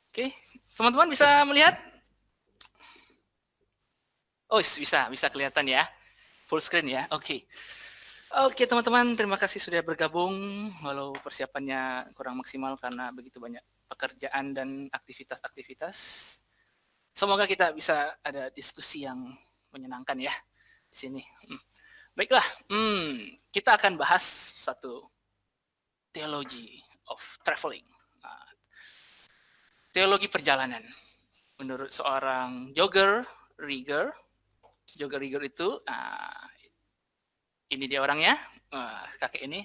Oke, teman-teman bisa melihat? Oh, bisa kelihatan ya. Full screen ya. Oke, teman-teman, terima kasih sudah bergabung. Walau persiapannya kurang maksimal karena begitu banyak pekerjaan dan aktivitas-aktivitas. Semoga kita bisa ada diskusi yang menyenangkan ya di sini. Baiklah, kita akan bahas satu theology of traveling. Teologi perjalanan. Menurut seorang Jogger Rieger itu, ini dia orangnya, kakek ini.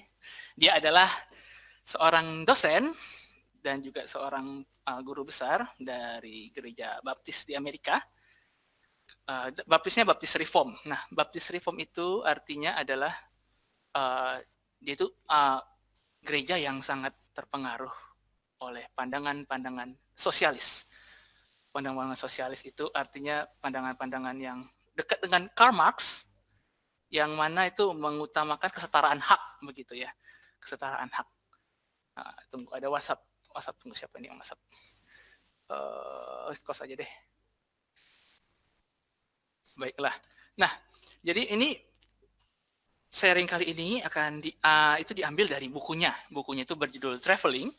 Dia adalah seorang dosen dan juga seorang guru besar dari gereja baptis di Amerika. Baptisnya Baptis Reform. Nah, Baptis Reform itu artinya adalah dia itu gereja yang sangat terpengaruh oleh pandangan-pandangan sosialis. Pandangan sosialis itu artinya pandangan-pandangan yang dekat dengan Karl Marx, yang mana itu mengutamakan kesetaraan hak, begitu ya, kesetaraan hak. Tunggu, ada WhatsApp, tunggu, siapa ini yang WhatsApp? Kos aja deh. Baiklah. Nah, jadi ini sharing kali ini akan itu diambil dari bukunya. Bukunya itu berjudul Traveling,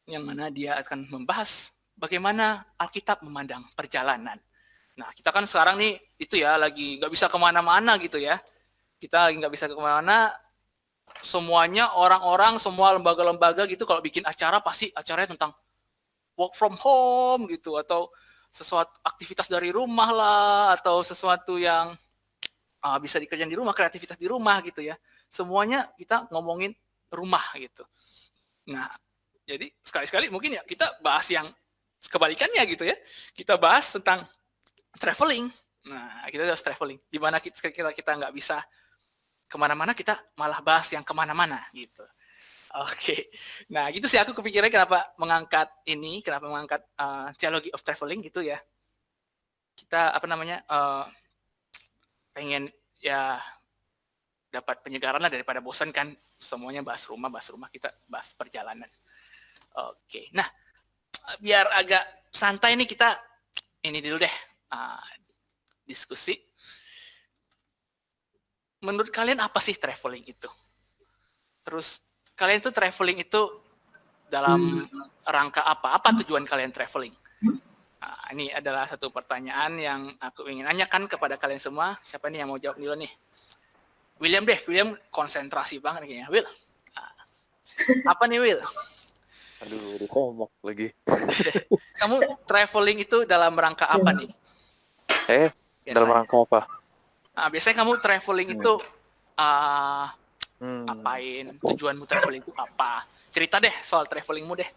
yang mana dia akan membahas bagaimana Alkitab memandang perjalanan. Nah, kita kan sekarang nih itu ya lagi nggak bisa kemana-mana gitu ya. Kita lagi nggak bisa kemana. Semuanya orang-orang, semua lembaga-lembaga gitu kalau bikin acara pasti acaranya tentang work from home gitu, atau sesuatu aktivitas dari rumah lah, atau sesuatu yang bisa dikerjain di rumah, kreativitas di rumah gitu ya. Semuanya kita ngomongin rumah gitu. Nah, jadi sekali-sekali mungkin ya kita bahas yang kebalikannya gitu ya. Kita bahas tentang traveling. Nah, kita harus traveling. Di mana kita nggak bisa kemana-mana, kita malah bahas yang kemana-mana gitu. Oke, nah gitu sih aku kepikiran kenapa mengangkat theology of traveling gitu ya. Kita pengen ya dapat penyegaran lah daripada bosan kan semuanya bahas rumah, kita bahas perjalanan. Oke, nah biar agak santai nih kita ini dulu deh diskusi. Menurut kalian apa sih traveling itu? Terus kalian tuh traveling itu dalam rangka apa? Apa tujuan kalian traveling? Nah, ini adalah satu pertanyaan yang aku ingin tanyakan kepada kalian semua. Siapa nih yang mau jawab dulu nih? William deh, William konsentrasi banget kayaknya. Will, apa nih Will? Aduh, ditembak lagi. Kamu traveling itu dalam rangka apa nih? Dalam rangka apa? Nah, biasanya kamu traveling itu ngapain? Tujuanmu traveling itu apa? Cerita deh soal travelingmu deh.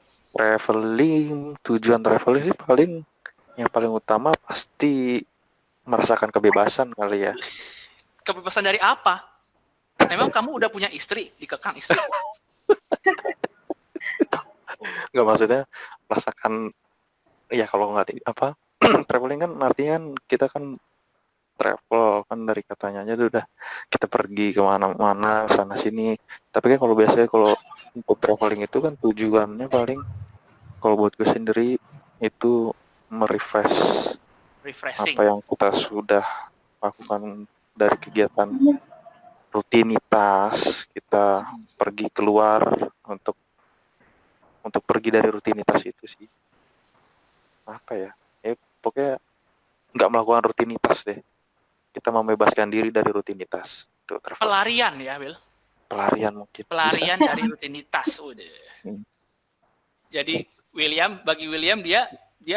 Tujuan traveling sih yang paling utama pasti merasakan kebebasan kali ya. Kebebasan dari apa? Memang kamu udah punya istri, dikekang istri? Nggak, maksudnya merasakan ya, kalau nggak traveling kan artinya kan kita kan travel kan, dari katanya aja udah kita pergi kemana-mana sana sini. Tapi kan kalau biasanya kalau untuk traveling itu kan tujuannya paling, kalau buat gue sendiri itu Refreshing. apa yang kita sudah lakukan dari kegiatan rutinitas, kita pergi keluar untuk pergi dari rutinitas itu sih. Apa ya? Pokoknya nggak melakukan rutinitas deh. Kita membebaskan diri dari rutinitas. Itu pelarian ya, Will? Pelarian mungkin. Pelarian bisa dari rutinitas udah. Jadi bagi William dia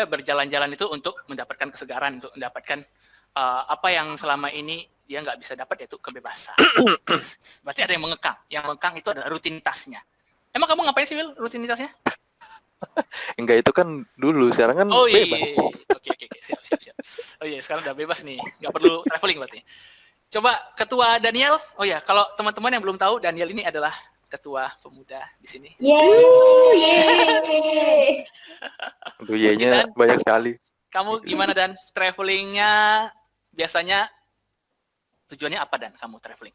berjalan-jalan itu untuk mendapatkan kesegaran, untuk mendapatkan apa yang selama ini dia nggak bisa dapat, yaitu kebebasan. Berarti ada yang mengekang. Yang mengekang itu adalah rutinitasnya. Emang kamu ngapain sih, Will, rutinitasnya? Enggak, itu kan dulu, sekarang kan bebas. Oke, siap. Oh iya, sekarang udah bebas nih, nggak perlu traveling berarti. Coba Ketua Daniel. Oh ya, kalau teman-teman yang belum tahu, Daniel ini adalah Ketua Pemuda di sini. Yeay. Aduh, Y-nya banyak sekali. Kamu gimana, Dan? Travelingnya biasanya tujuannya apa, Dan, kamu traveling?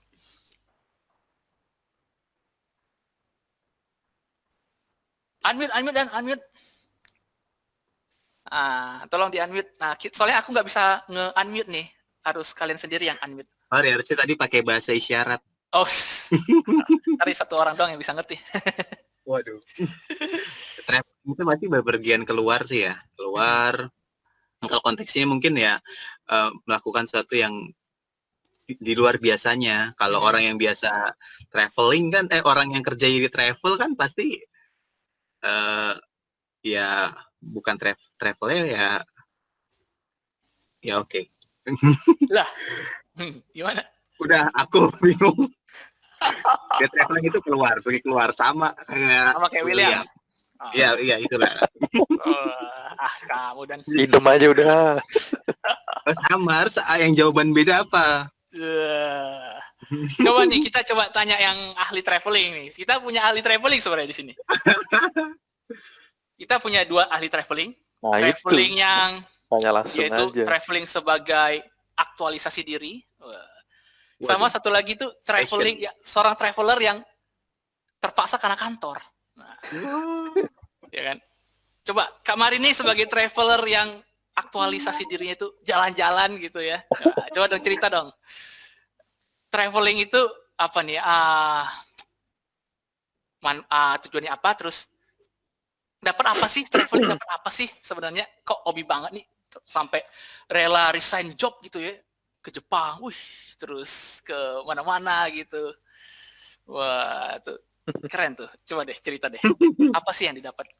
Unmute. Tolong di-unmute. Nah, soalnya aku nggak bisa nge-unmute nih. Harus kalian sendiri yang unmute. Harusnya tadi pakai bahasa isyarat. Oh, tadi satu orang doang yang bisa ngerti. Waduh. Traveling itu pasti bepergian keluar sih ya. Keluar. Kalau konteksnya mungkin ya melakukan sesuatu yang di luar biasanya. Kalau orang yang biasa traveling kan, orang yang kerja di travel kan pasti ya bukan travelnya ya oke. Lah, gimana? Udah aku bingung. Dia traveling itu pergi keluar sama kayak William. Iya itulah. Kamu dan Idem aja udah. Sama, yang jawaban beda apa? Coba nih kita tanya yang ahli traveling nih. Kita punya ahli traveling sebenarnya di sini. Kita punya 2 ahli traveling. Nah, Traveling itu. yang Tanya langsung yaitu aja. traveling sebagai aktualisasi diri. Sama satu lagi tuh traveling seorang traveler yang terpaksa karena kantor. Nah, ya kan? Coba Kak Marini sebagai traveler yang aktualisasi dirinya itu jalan-jalan gitu ya. Nah, coba dong cerita dong. Traveling itu apa nih? Tujuannya apa? Terus dapat apa sih? Traveling dapat apa sih sebenarnya? Kok hobi banget nih sampai rela resign job gitu ya ke Jepang, terus ke mana-mana gitu. Wah, tuh keren tuh. Coba deh cerita deh. Apa sih yang didapat?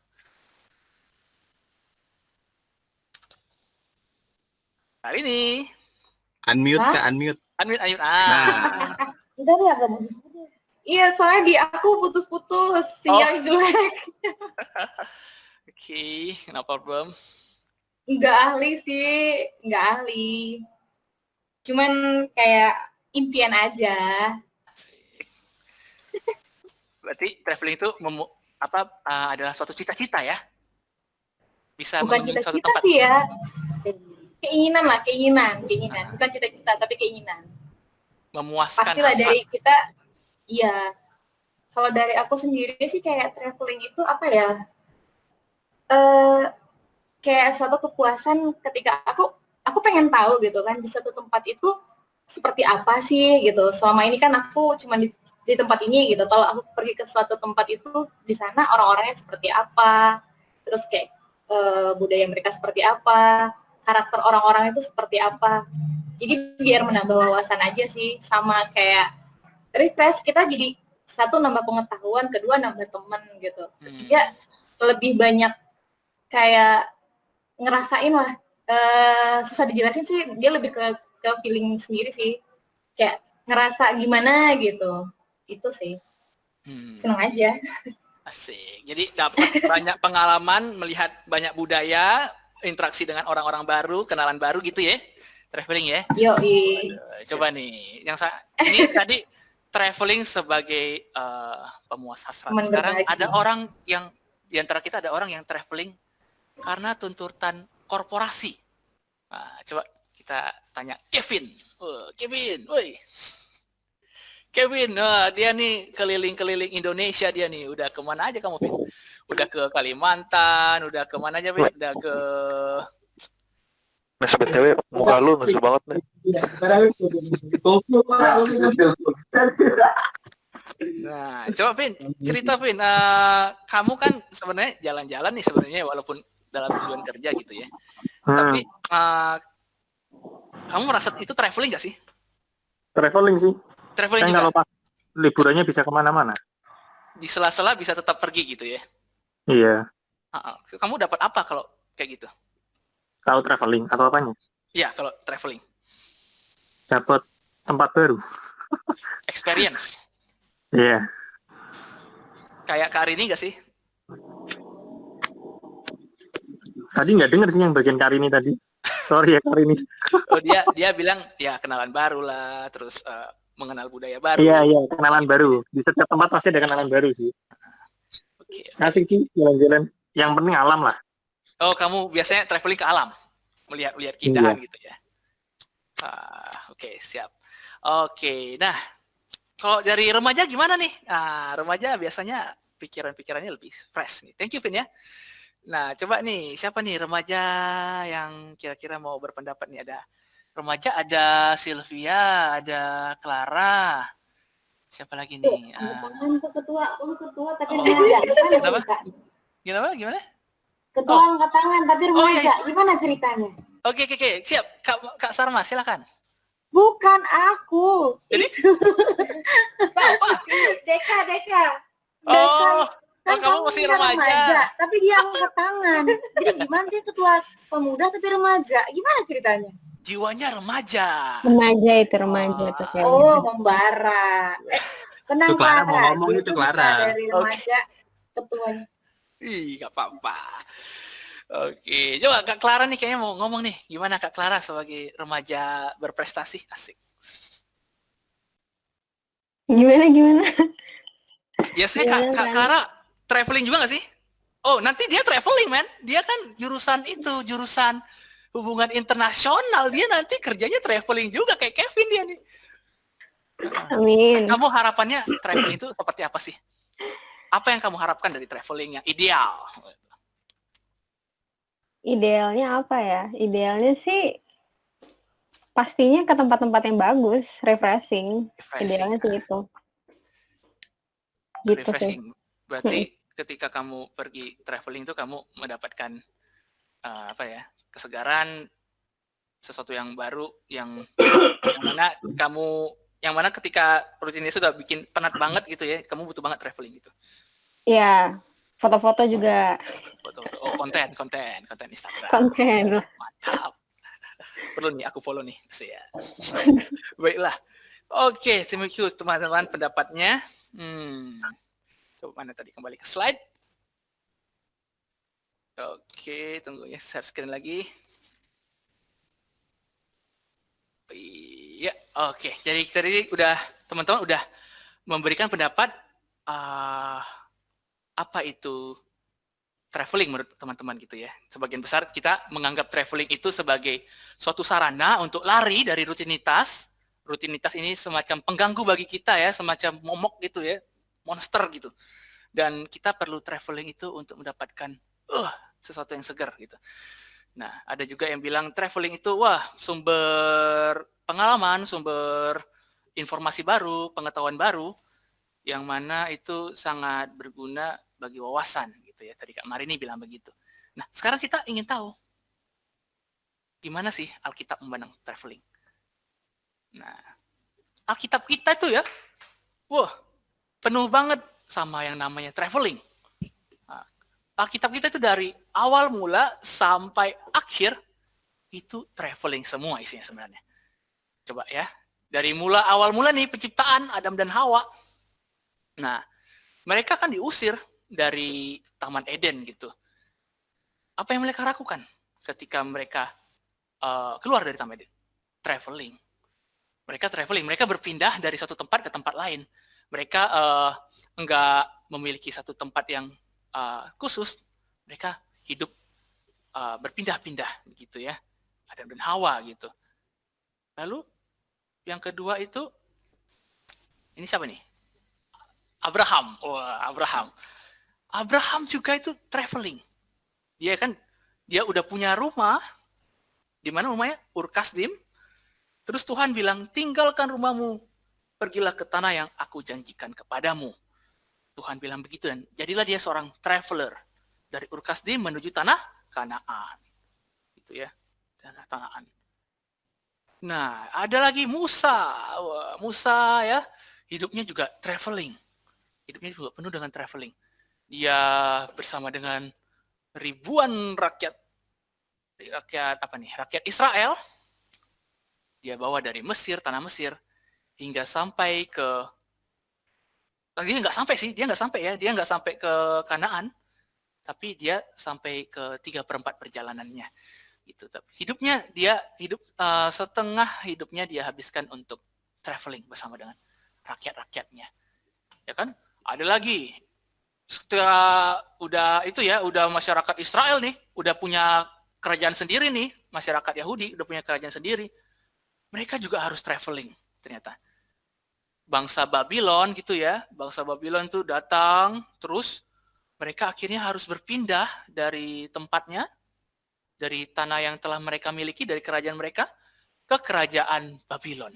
Hari ini. Unmute Kak, unmute. Unmute. Enggak ya, kamu. Iya, soalnya di aku putus-putus, sinyal jelek. Oke, no problem. Enggak ahli sih, enggak ahli. Cuman kayak impian aja. Berarti traveling itu adalah suatu cita-cita ya? Bisa bukan mengunjungi suatu cita-cita tempat. sih ya. Keinginan. Bukan cita-cita, tapi keinginan. Memuaskan pastilah hasrat. dari kita. Iya. Kalau dari aku sendiri sih kayak traveling itu apa ya? Kayak suatu kepuasan ketika aku pengen tahu gitu kan di satu tempat itu seperti apa sih gitu. Selama ini kan aku cuma di tempat ini gitu. Kalau aku pergi ke suatu tempat itu di sana orang-orangnya seperti apa, terus kayak budaya mereka seperti apa, karakter orang-orang itu seperti apa. Jadi biar menambah wawasan aja sih, sama kayak refresh kita, jadi satu nambah pengetahuan, kedua nambah teman gitu. Ketiga lebih banyak kayak ngerasain lah, susah dijelasin sih, dia lebih ke feeling sendiri sih, kayak ngerasa gimana gitu, itu sih. Seneng aja. Asik. Jadi dapat banyak pengalaman, melihat banyak budaya, interaksi dengan orang-orang baru, kenalan baru gitu ya, traveling ya. Yoi. Coba nih, ini tadi traveling sebagai pemuas hasrat. Sekarang ada orang yang di antara kita ada orang yang traveling karena tuntutan korporasi. Nah, coba kita tanya Kevin. Kevin, dia nih keliling-keliling Indonesia dia nih. Udah kemana aja kamu, Vin? Udah ke Kalimantan, udah kemana aja, Vin? Udah ke... Mas BTW, muka lu lucu banget nih. Nah, coba Vin, cerita Vin. Kamu kan sebenarnya jalan-jalan nih sebenarnya, walaupun dalam tujuan kerja gitu ya. Tapi kamu merasa itu traveling nggak sih? Traveling sih. Traveling kan juga. Kalau pas liburannya bisa kemana-mana. Di sela-sela bisa tetap pergi gitu ya? Iya. Kamu dapat apa kalau kayak gitu? Tahu traveling atau apanya? Iya, kalau traveling. Dapat tempat baru. Experience. Iya. Kayak Kak Arini nggak sih? Tadi nggak denger sih yang bagian Karini tadi. Sorry ya Karini. Oh, dia bilang ya kenalan baru lah, terus mengenal budaya baru. Iya, kenalan baru. Di setiap tempat pasti ada kenalan baru sih. Oke. Asik sih jalan-jalan. Yang penting alam lah. Oh, kamu biasanya traveling ke alam, melihat keindahan gitu ya. Oke, siap. Oke, nah kalau dari remaja gimana nih? Remaja biasanya pikiran-pikirannya lebih fresh nih. Thank you Vin ya. Nah, coba nih, siapa nih remaja yang kira-kira mau berpendapat nih? Ada remaja, ada Sylvia, ada Clara. Siapa lagi nih? Tangan ke ketua, ketua tapi Oh. remaja. Gimana Kenapa? cerita? Gimana? Ketua angkat tangan tapi remaja. iya. Gimana ceritanya? Oke. Siap. Kak Sarma, silakan. Bukan aku. Jadi? Itu. Apa? Deka. Oh, Kan kamu masih udah remaja. tapi dia angkat tangan. Jadi gimana dia ketua pemuda tapi remaja? Gimana ceritanya? Jiwanya remaja. Remaja itu kayaknya. Oh, membara. Tenang Itu Clara mau Clara. ngomong Dia itu, tuh Clara. bisa dari remaja ketuanya. Ih, gak apa-apa. Oke, coba Kak Clara nih kayaknya mau ngomong nih. Gimana Kak Clara sebagai remaja berprestasi? Asik. Gimana? Ya sih Kak Clara traveling juga gak sih? Oh, nanti dia traveling, man. Dia kan jurusan hubungan internasional. Dia nanti kerjanya traveling juga kayak Kevin dia nih. Amin. Kamu harapannya traveling itu seperti apa sih? Apa yang kamu harapkan dari traveling yang ideal? Idealnya apa ya? Idealnya sih pastinya ke tempat-tempat yang bagus, refreshing. Idealnya sih itu. Gitu sih. Refreshing. Berarti ketika kamu pergi traveling itu kamu mendapatkan kesegaran, sesuatu yang baru yang mana ketika rutinitas sudah bikin penat banget gitu ya, kamu butuh banget traveling gitu. Iya, foto-foto juga. Oh, konten Instagram. Konten. Mantap. Perlu nih aku follow nih. Ya. Baiklah. Oke, terima kasih teman-teman pendapatnya. Coba mana tadi, kembali ke slide. Oke, tunggu ya, share screen lagi. Iya, oke. Jadi tadi teman-teman udah memberikan pendapat apa itu traveling menurut teman-teman gitu ya. Sebagian besar kita menganggap traveling itu sebagai suatu sarana untuk lari dari rutinitas. Rutinitas ini semacam pengganggu bagi kita ya, semacam momok gitu ya, monster gitu. Dan kita perlu traveling itu untuk mendapatkan sesuatu yang segar gitu. Nah, ada juga yang bilang traveling itu sumber pengalaman, sumber informasi baru, pengetahuan baru, yang mana itu sangat berguna bagi wawasan gitu ya. Tadi Kak Marini bilang begitu. Nah, sekarang kita ingin tahu gimana sih Alkitab memandang traveling. Nah, Alkitab kita itu ya, penuh banget sama yang namanya traveling. Alkitab kita itu dari awal mula sampai akhir itu traveling semua isinya sebenarnya. Coba ya, dari awal mula nih penciptaan Adam dan Hawa. Nah, mereka kan diusir dari Taman Eden gitu. Apa yang mereka lakukan ketika mereka keluar dari Taman Eden? Traveling. Mereka berpindah dari satu tempat ke tempat lain. Mereka enggak memiliki satu tempat yang khusus, mereka hidup berpindah-pindah gitu ya, Adam dan Hawa gitu. Lalu yang kedua itu ini siapa nih? Abraham. Abraham juga itu traveling. Dia udah punya rumah, di mana rumahnya Ur Kasdim. Terus Tuhan bilang, tinggalkan rumahmu, pergilah ke tanah yang aku janjikan kepadamu. Tuhan bilang begitu, dan jadilah dia seorang traveler dari Ur Kasdim menuju tanah Kanaan. Gitu ya, tanah Kanaan. Nah, ada lagi Musa. Musa ya, hidupnya juga traveling. Hidupnya juga penuh dengan traveling. Dia bersama dengan ribuan rakyat Israel. Dia bawa dari Mesir, tanah Mesir, hingga sampai ke dia nggak sampai ke Kanaan, tapi dia sampai ke 3/4 perjalanannya gitu. Hidupnya setengah hidupnya dia habiskan untuk traveling bersama dengan rakyat-rakyatnya, ya kan? Ada lagi setelah udah masyarakat Israel nih, udah punya kerajaan sendiri nih, masyarakat Yahudi udah punya kerajaan sendiri, mereka juga harus traveling ternyata. bangsa Babylon gitu ya. Bangsa Babylon tuh datang, terus mereka akhirnya harus berpindah dari tempatnya, dari tanah yang telah mereka miliki, dari kerajaan mereka, ke kerajaan Babylon.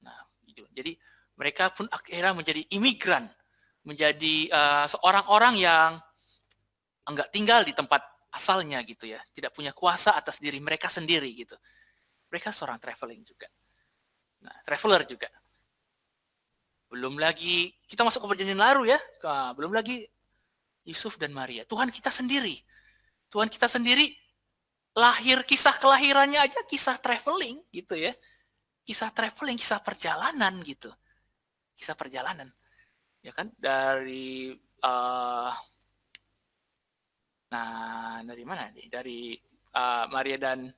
Nah, itu. Jadi mereka pun akhirnya menjadi imigran, menjadi seorang orang yang enggak tinggal di tempat asalnya gitu ya, tidak punya kuasa atas diri mereka sendiri gitu. Mereka seorang traveling juga. Nah, traveler juga. Belum lagi kita masuk ke perjanjian baru ya. Nah, belum lagi Yusuf dan Maria. Tuhan kita sendiri. Tuhan kita sendiri lahir, kisah kelahirannya aja kisah traveling gitu ya. Kisah traveling, kisah perjalanan gitu. Kisah perjalanan. Ya kan? Dari dari mana nih? Dari Maria dan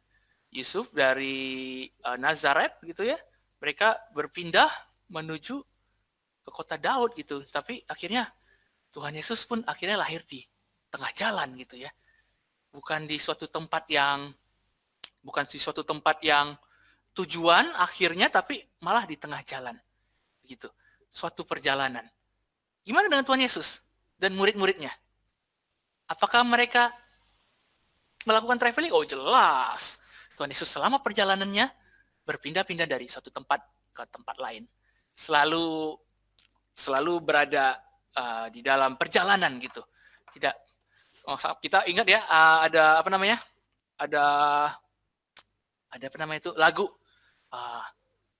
Yusuf dari Nazaret gitu ya. Mereka berpindah menuju ke kota Daud gitu. Tapi akhirnya Tuhan Yesus pun akhirnya lahir di tengah jalan gitu ya. Bukan di suatu tempat yang tujuan akhirnya, tapi malah di tengah jalan. Gitu. Suatu perjalanan. Gimana dengan Tuhan Yesus dan murid-muridnya? Apakah mereka melakukan traveling? Oh jelas. Tuhan Yesus selama perjalanannya berpindah-pindah dari satu tempat ke tempat lain. Selalu berada di dalam perjalanan gitu. Tidak, kita ingat ya, ada apa namanya? Ada apa namanya itu lagu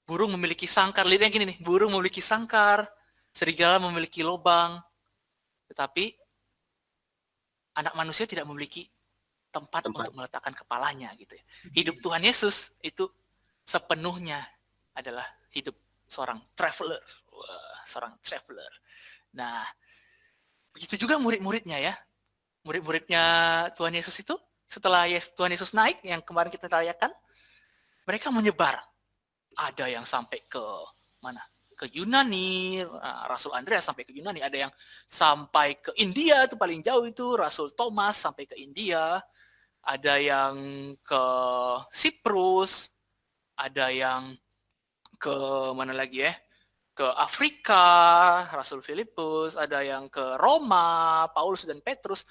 burung memiliki sangkar. Liriknya gini nih, burung memiliki sangkar, serigala memiliki lubang, tetapi anak manusia tidak memiliki tempat untuk meletakkan kepalanya gitu ya. Hidup Tuhan Yesus itu sepenuhnya adalah hidup seorang traveler. Seorang traveler. Nah, begitu juga murid-muridnya ya. Murid-muridnya Tuhan Yesus itu setelah Tuhan Yesus naik yang kemarin kita rayakan, mereka menyebar. Ada yang sampai ke mana? Ke Yunani, Rasul Andreas sampai ke Yunani, ada yang sampai ke India, itu paling jauh itu Rasul Thomas sampai ke India, ada yang ke Siprus, ada yang ke mana lagi ya? Ke Afrika, Rasul Filipus, ada yang ke Roma, Paulus dan Petrus,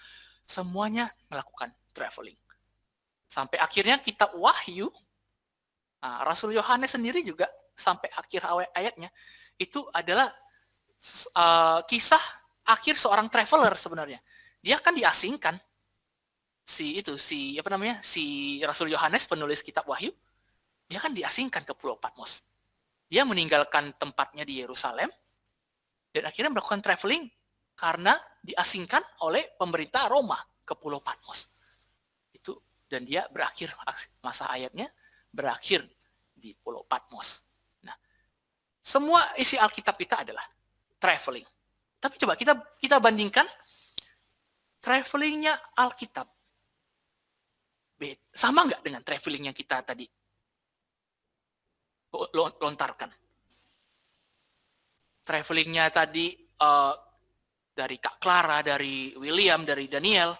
semuanya melakukan traveling. Sampai akhirnya kitab Wahyu, Rasul Yohanes sendiri juga sampai akhir ayatnya, itu adalah kisah akhir seorang traveler sebenarnya. Dia kan diasingkan. Si Rasul Yohanes penulis kitab Wahyu, dia kan diasingkan ke Pulau Patmos. Dia meninggalkan tempatnya di Yerusalem dan akhirnya melakukan traveling karena diasingkan oleh pemerintah Roma ke Pulau Patmos. Itu, dan dia berakhir, masa ayatnya berakhir di Pulau Patmos. Nah, semua isi Alkitab kita adalah traveling. Tapi coba kita bandingkan travelingnya Alkitab. Sama nggak dengan traveling yang kita tadi lontarkan? Travelingnya tadi dari Kak Clara, dari William, dari Daniel.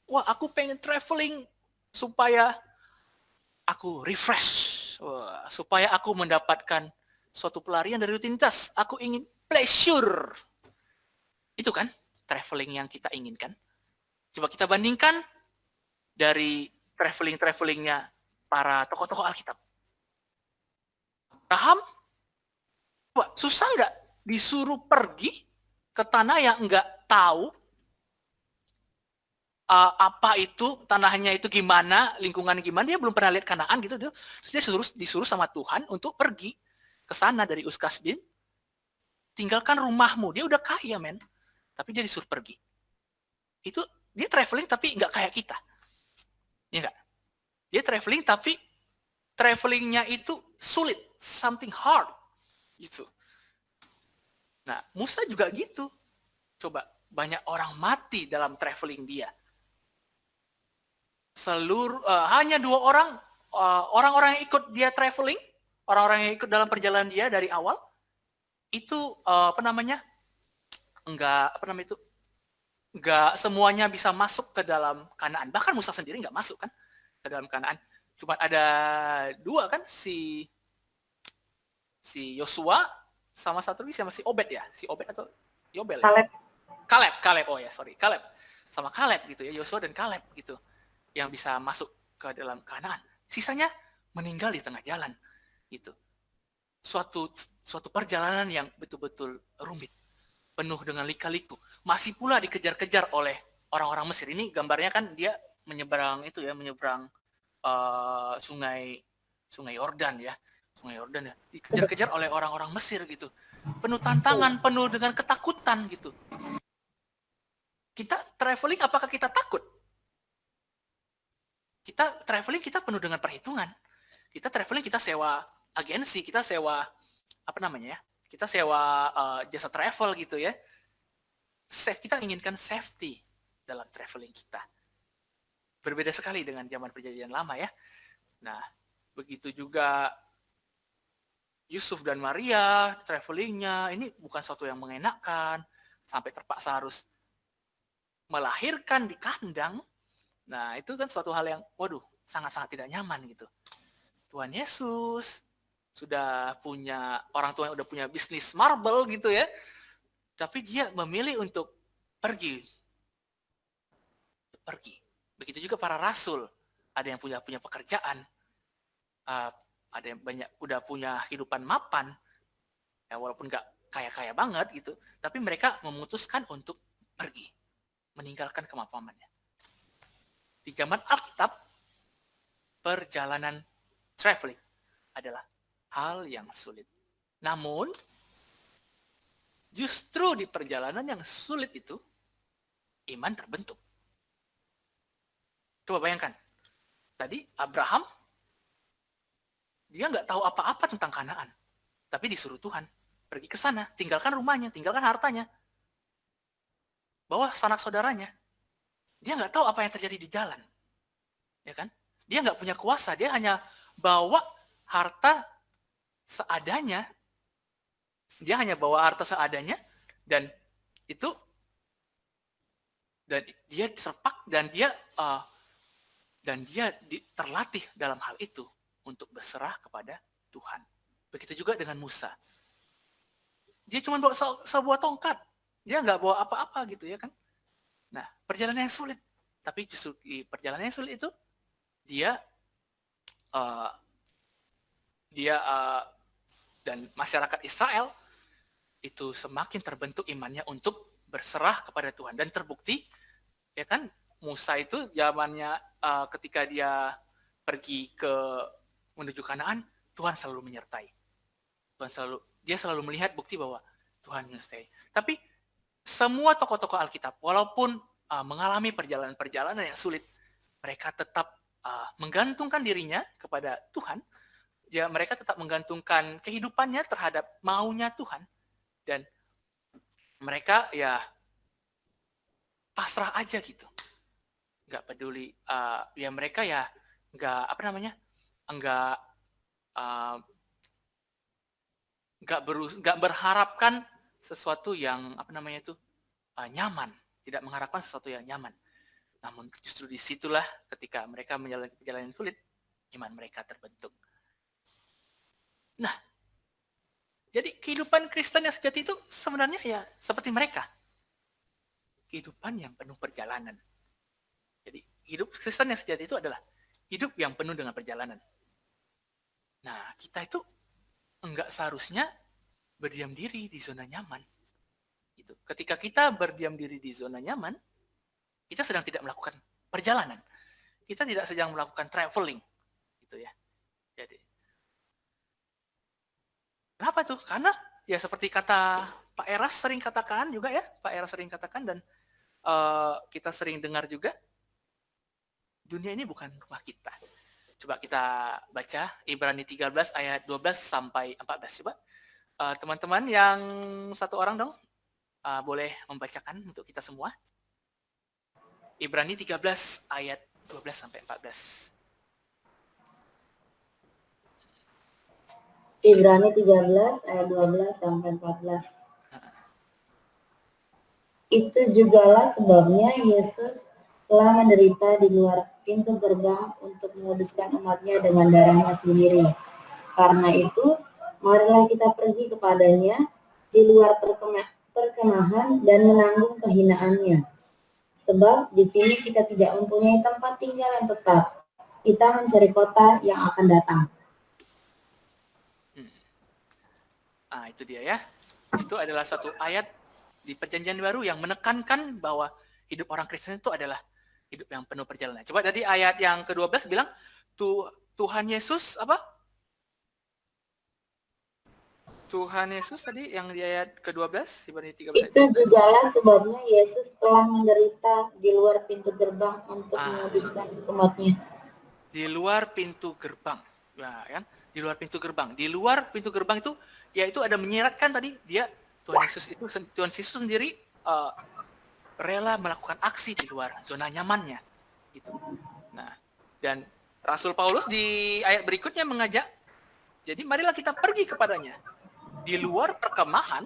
Wah, aku pengen traveling supaya aku refresh. Wah, supaya aku mendapatkan suatu pelarian dari rutinitas. Aku ingin pleasure. Itu kan traveling yang kita inginkan. Coba kita bandingkan dari traveling-travelingnya para tokoh-tokoh Alkitab. Abraham, susah nggak disuruh pergi ke tanah yang nggak tahu apa itu, tanahnya itu gimana, lingkungan gimana, dia belum pernah lihat Kanaan gitu. Terus dia disuruh sama Tuhan untuk pergi ke sana dari Uskasbin, tinggalkan rumahmu. Dia udah kaya, men. Tapi dia disuruh pergi. Itu dia traveling tapi nggak kayak kita. Ya nggak? Dia traveling tapi travelingnya itu sulit, something hard. Gitu. Nah, Musa juga gitu. Coba, banyak orang mati dalam traveling dia. Hanya 2 orang, orang-orang yang ikut dia traveling, orang-orang yang ikut dalam perjalanan dia dari awal, itu enggak semuanya bisa masuk ke dalam Kanaan. Bahkan Musa sendiri enggak masuk kan ke dalam Kanaan. Cuma ada 2 kan, si Yosua sama satu lagi sama si Obed ya, si Obed atau Yobel ya? Kaleb. Kaleb, oh ya sorry, Kaleb. Sama Kaleb gitu ya, Yosua dan Kaleb gitu, yang bisa masuk ke dalam Kanaan. Sisanya meninggal di tengah jalan gitu. Suatu perjalanan yang betul-betul rumit, penuh dengan lika-liku. Masih pula dikejar-kejar oleh orang-orang Mesir. Ini gambarnya kan dia menyeberang itu ya, menyeberang sungai Yordan ya. Sungai Yordan ya. Dikejar-kejar oleh orang-orang Mesir gitu. Penuh tantangan, penuh dengan ketakutan gitu. Kita traveling, apakah kita takut? Kita traveling, kita penuh dengan perhitungan. Kita traveling, kita sewa agensi, kita sewa apa namanya ya? Kita sewa jasa travel gitu ya. Kita inginkan safety dalam traveling kita. Berbeda sekali dengan zaman perjanjian lama ya. Nah, begitu juga Yusuf dan Maria travelingnya ini bukan sesuatu yang mengenakan, sampai terpaksa harus melahirkan di kandang. Nah, itu kan suatu hal yang waduh, sangat-sangat tidak nyaman gitu. Tuhan Yesus sudah punya, orang tua yang udah punya bisnis marble gitu ya. Tapi dia memilih untuk pergi. Begitu juga para rasul. Ada yang punya pekerjaan. Ada yang banyak udah punya kehidupan mapan. Ya, walaupun nggak kaya-kaya banget gitu. Tapi mereka memutuskan untuk pergi. Meninggalkan kemapaannya. Di zaman Alkitab, perjalanan traveling adalah hal yang sulit. Namun, justru di perjalanan yang sulit itu, iman terbentuk. Coba bayangkan, tadi Abraham, dia nggak tahu apa-apa tentang Kanaan. Tapi disuruh Tuhan, pergi ke sana, tinggalkan rumahnya, tinggalkan hartanya. Bawa sanak saudaranya. Dia nggak tahu apa yang terjadi di jalan. Ya kan? Dia nggak punya kuasa, dia hanya bawa harta seadanya. Dia hanya bawa harta seadanya, dan itu, dan dia serpak, dan dia terlatih dalam hal itu untuk berserah kepada Tuhan. Begitu juga dengan Musa. Dia cuma bawa sebuah tongkat, dia nggak bawa apa-apa gitu ya kan. Nah, perjalanan yang sulit, tapi justru di perjalanan yang sulit itu dia dan masyarakat Israel itu semakin terbentuk imannya untuk berserah kepada Tuhan, dan terbukti ya kan, Musa itu zamannya ketika dia pergi menuju Kanaan, Tuhan selalu menyertai. Dia selalu melihat bukti bahwa Tuhan menyertai. Tapi semua tokoh-tokoh Alkitab, walaupun mengalami perjalanan-perjalanan yang sulit, mereka tetap menggantungkan dirinya kepada Tuhan. Ya, mereka tetap menggantungkan kehidupannya terhadap maunya Tuhan, dan mereka ya pasrah aja gitu, nggak peduli. Ya mereka ya nggak berharapkan sesuatu yang nyaman, tidak mengharapkan sesuatu yang nyaman. Namun justru disitulah ketika mereka menjalani perjalanan sulit, iman mereka terbentuk. Nah, jadi kehidupan Kristen yang sejati itu sebenarnya ya seperti mereka. Kehidupan yang penuh perjalanan. Jadi hidup Kristen yang sejati itu adalah hidup yang penuh dengan perjalanan. Nah, kita itu enggak seharusnya berdiam diri di zona nyaman. Gitu. Ketika kita berdiam diri di zona nyaman, kita sedang tidak melakukan perjalanan. Kita tidak sedang melakukan traveling. Gitu ya. Jadi, kenapa tuh? Karena ya seperti kata Pak Eras sering katakan juga ya, Pak Eras sering katakan, dan kita sering dengar juga, dunia ini bukan rumah kita. Coba kita baca Ibrani 13 ayat 12 sampai 14. Coba teman-teman yang satu orang dong, boleh membacakan untuk kita semua. Ibrani 13 ayat 12 sampai 14. Ibrani 13 ayat 12 sampai 14. Itu jugalah sebabnya Yesus telah menderita di luar pintu gerbang untuk menguduskan umatnya dengan darahnya sendiri. Karena itu, marilah kita pergi kepadanya di luar perkemahan dan menanggung kehinaannya. Sebab di sini kita tidak mempunyai tempat tinggal yang tetap. Kita mencari kota yang akan datang. Nah, itu dia ya. Itu adalah satu ayat di Perjanjian Baru yang menekankan bahwa hidup orang Kristen itu adalah hidup yang penuh perjalanan. Coba tadi ayat yang ke-12 bilang, Tuhan Yesus apa? Tuhan Yesus tadi yang di ayat ke-12, Ibrani 13. Itu jugalah sebabnya Yesus telah menderita di luar pintu gerbang untuk menguduskan umatnya. Di luar pintu gerbang. Nah, kan? Di luar pintu gerbang. Di luar pintu gerbang itu yaitu ada menyiratkan tadi dia Tuhan Yesus sendiri rela melakukan aksi di luar zona nyamannya gitu. Nah, dan Rasul Paulus di ayat berikutnya mengajak, jadi marilah kita pergi kepadanya di luar perkemahan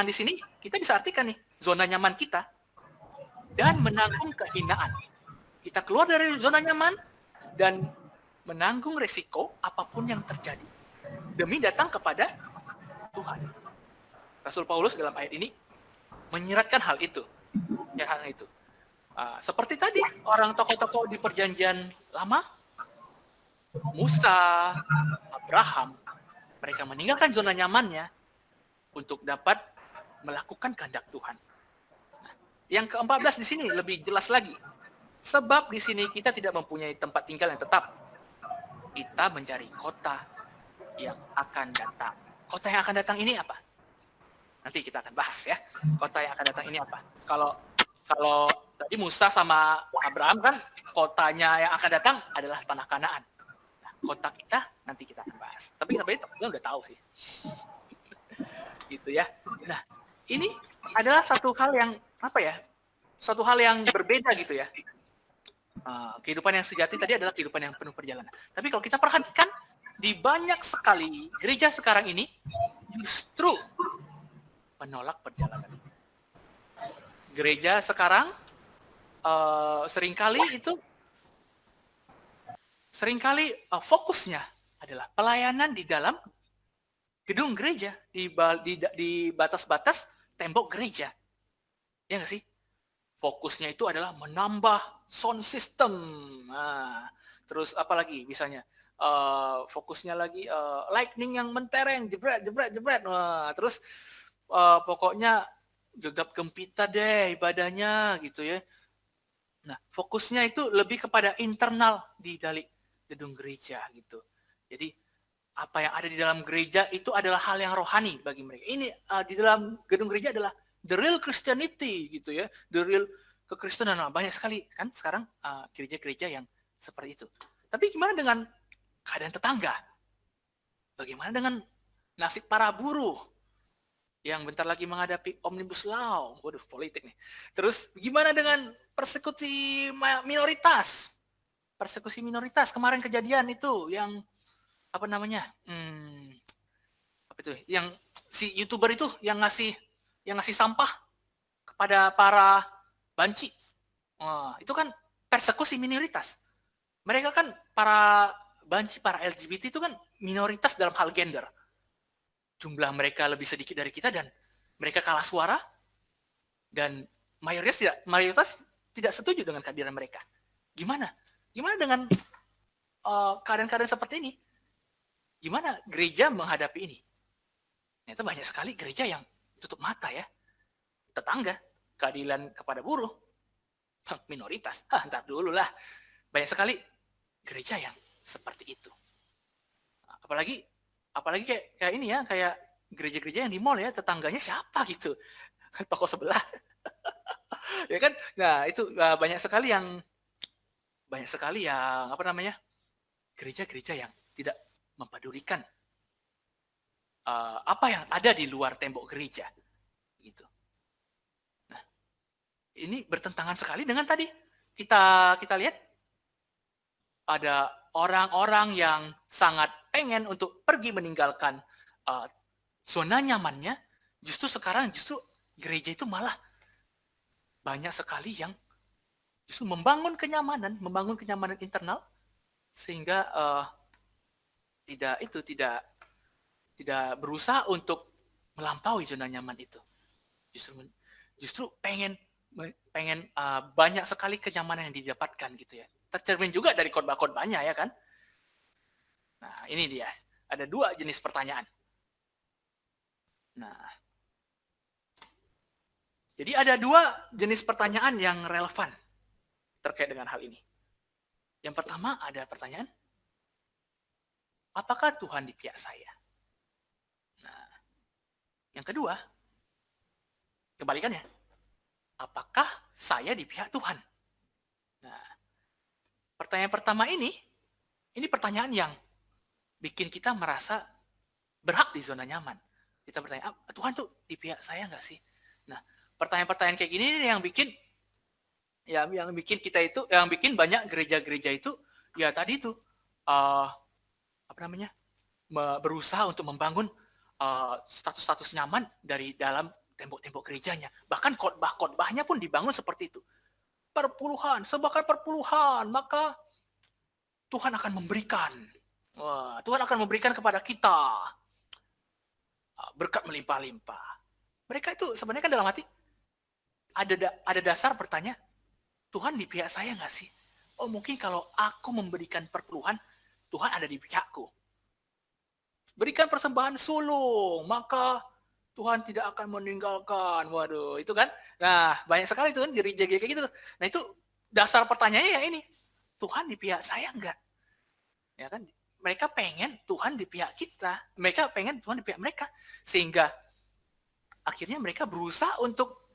di sini kita bisa artikan nih zona nyaman kita dan menanggung kehinaan. Kita keluar dari zona nyaman dan menanggung resiko apapun yang terjadi demi datang kepada Tuhan. Rasul Paulus dalam ayat ini menyiratkan hal itu. Ya, hal itu. Seperti tadi orang tokoh-tokoh di Perjanjian Lama, Musa, Abraham, mereka meninggalkan zona nyamannya untuk dapat melakukan kehendak Tuhan. Nah, yang ke-14 di sini lebih jelas lagi. Sebab di sini kita tidak mempunyai tempat tinggal yang tetap. Kita mencari kota yang akan datang. Kota yang akan datang ini apa? Nanti kita akan bahas ya. Kota yang akan datang ini apa? Kalau tadi Musa sama Abraham kan kotanya yang akan datang adalah tanah Kanaan. Nah, kota kita nanti kita akan bahas. Tapi sebenarnya teman-teman udah tahu sih. Gitu ya. Nah, ini adalah satu hal yang apa ya? Satu hal yang berbeda gitu ya. Kehidupan yang sejati tadi adalah kehidupan yang penuh perjalanan. Tapi kalau kita perhatikan di banyak sekali gereja sekarang ini justru menolak perjalanan. Gereja sekarang seringkali fokusnya adalah pelayanan di dalam gedung gereja, di batas-batas tembok gereja. Ya nggak sih? Fokusnya itu adalah menambah sound system. Nah, terus apa lagi misalnya? Fokusnya lagi lightning yang mentereng, jebret. Nah, terus pokoknya gegap gempita deh ibadahnya gitu ya. Nah, fokusnya itu lebih kepada internal di balik gedung gereja gitu. Jadi apa yang ada di dalam gereja itu adalah hal yang rohani bagi mereka. Ini di dalam gedung gereja adalah the real Christianity gitu ya, the real kekristenan. Nah, banyak sekali kan sekarang gereja-gereja yang seperti itu. Tapi gimana dengan keadaan tetangga? Bagaimana dengan nasib para buruh yang bentar lagi menghadapi Omnibus Law? Waduh, politik nih. Terus gimana dengan persekusi minoritas? Persekusi minoritas kemarin kejadian itu yang apa namanya? Apa itu? Yang si YouTuber itu yang ngasih sampah kepada para banci. Itu kan persekusi minoritas. Mereka kan para banci, para LGBT itu kan minoritas dalam hal gender. Jumlah mereka lebih sedikit dari kita dan mereka kalah suara dan mayoritas tidak setuju dengan kehadiran mereka. Gimana dengan keadaan-keadaan seperti ini? Gimana gereja menghadapi ini? Ternyata banyak sekali gereja yang tutup mata ya. Tetangga, keadilan kepada buruh, minoritas. Ntar dulu lah. Banyak sekali gereja yang seperti itu. Apalagi kayak ini ya, kayak gereja-gereja yang di mall ya, tetangganya siapa gitu. Toko sebelah. Ya kan? Nah, itu banyak sekali yang apa namanya? Gereja-gereja yang tidak mempedulikan apa yang ada di luar tembok gereja gitu. Nah, ini bertentangan sekali dengan tadi kita lihat ada orang-orang yang sangat pengen untuk pergi meninggalkan zona nyamannya, justru gereja itu malah banyak sekali yang justru membangun kenyamanan internal sehingga tidak tidak berusaha untuk melampaui zona nyaman itu. Justru pengen banyak sekali kenyamanan yang didapatkan gitu ya. Tercermin juga dari khotbah-khotbahnya ya kan. Nah, ini dia. Ada 2 jenis pertanyaan. Nah, jadi ada 2 jenis pertanyaan yang relevan terkait dengan hal ini. Yang pertama ada pertanyaan, apakah Tuhan di pihak saya? Nah, yang kedua, kebalikannya, apakah saya di pihak Tuhan? Nah, pertanyaan pertama ini pertanyaan yang bikin kita merasa berhak di zona nyaman. Kita bertanya, Tuhan tuh di pihak saya nggak sih? Nah, pertanyaan-pertanyaan kayak gini yang bikin banyak gereja-gereja itu ya tadi itu berusaha untuk membangun status-status nyaman dari dalam tembok-tembok gerejanya. Bahkan khotbah-khotbahnya pun dibangun seperti itu. Sebakar perpuluhan, maka Tuhan akan memberikan. Tuhan akan memberikan kepada kita berkat melimpah-limpah. Mereka itu sebenarnya kan dalam hati ada dasar bertanya, Tuhan di pihak saya nggak sih? Oh mungkin kalau aku memberikan perpuluhan, Tuhan ada di pihakku. Berikan persembahan sulung, maka Tuhan tidak akan meninggalkan. Waduh, itu kan. Nah, banyak sekali itu kan gereja-gereja kayak gitu. Nah, itu dasar pertanyaannya ya ini. Tuhan di pihak saya enggak? Ya kan? Mereka pengen Tuhan di pihak kita. Mereka pengen Tuhan di pihak mereka. Sehingga akhirnya mereka berusaha untuk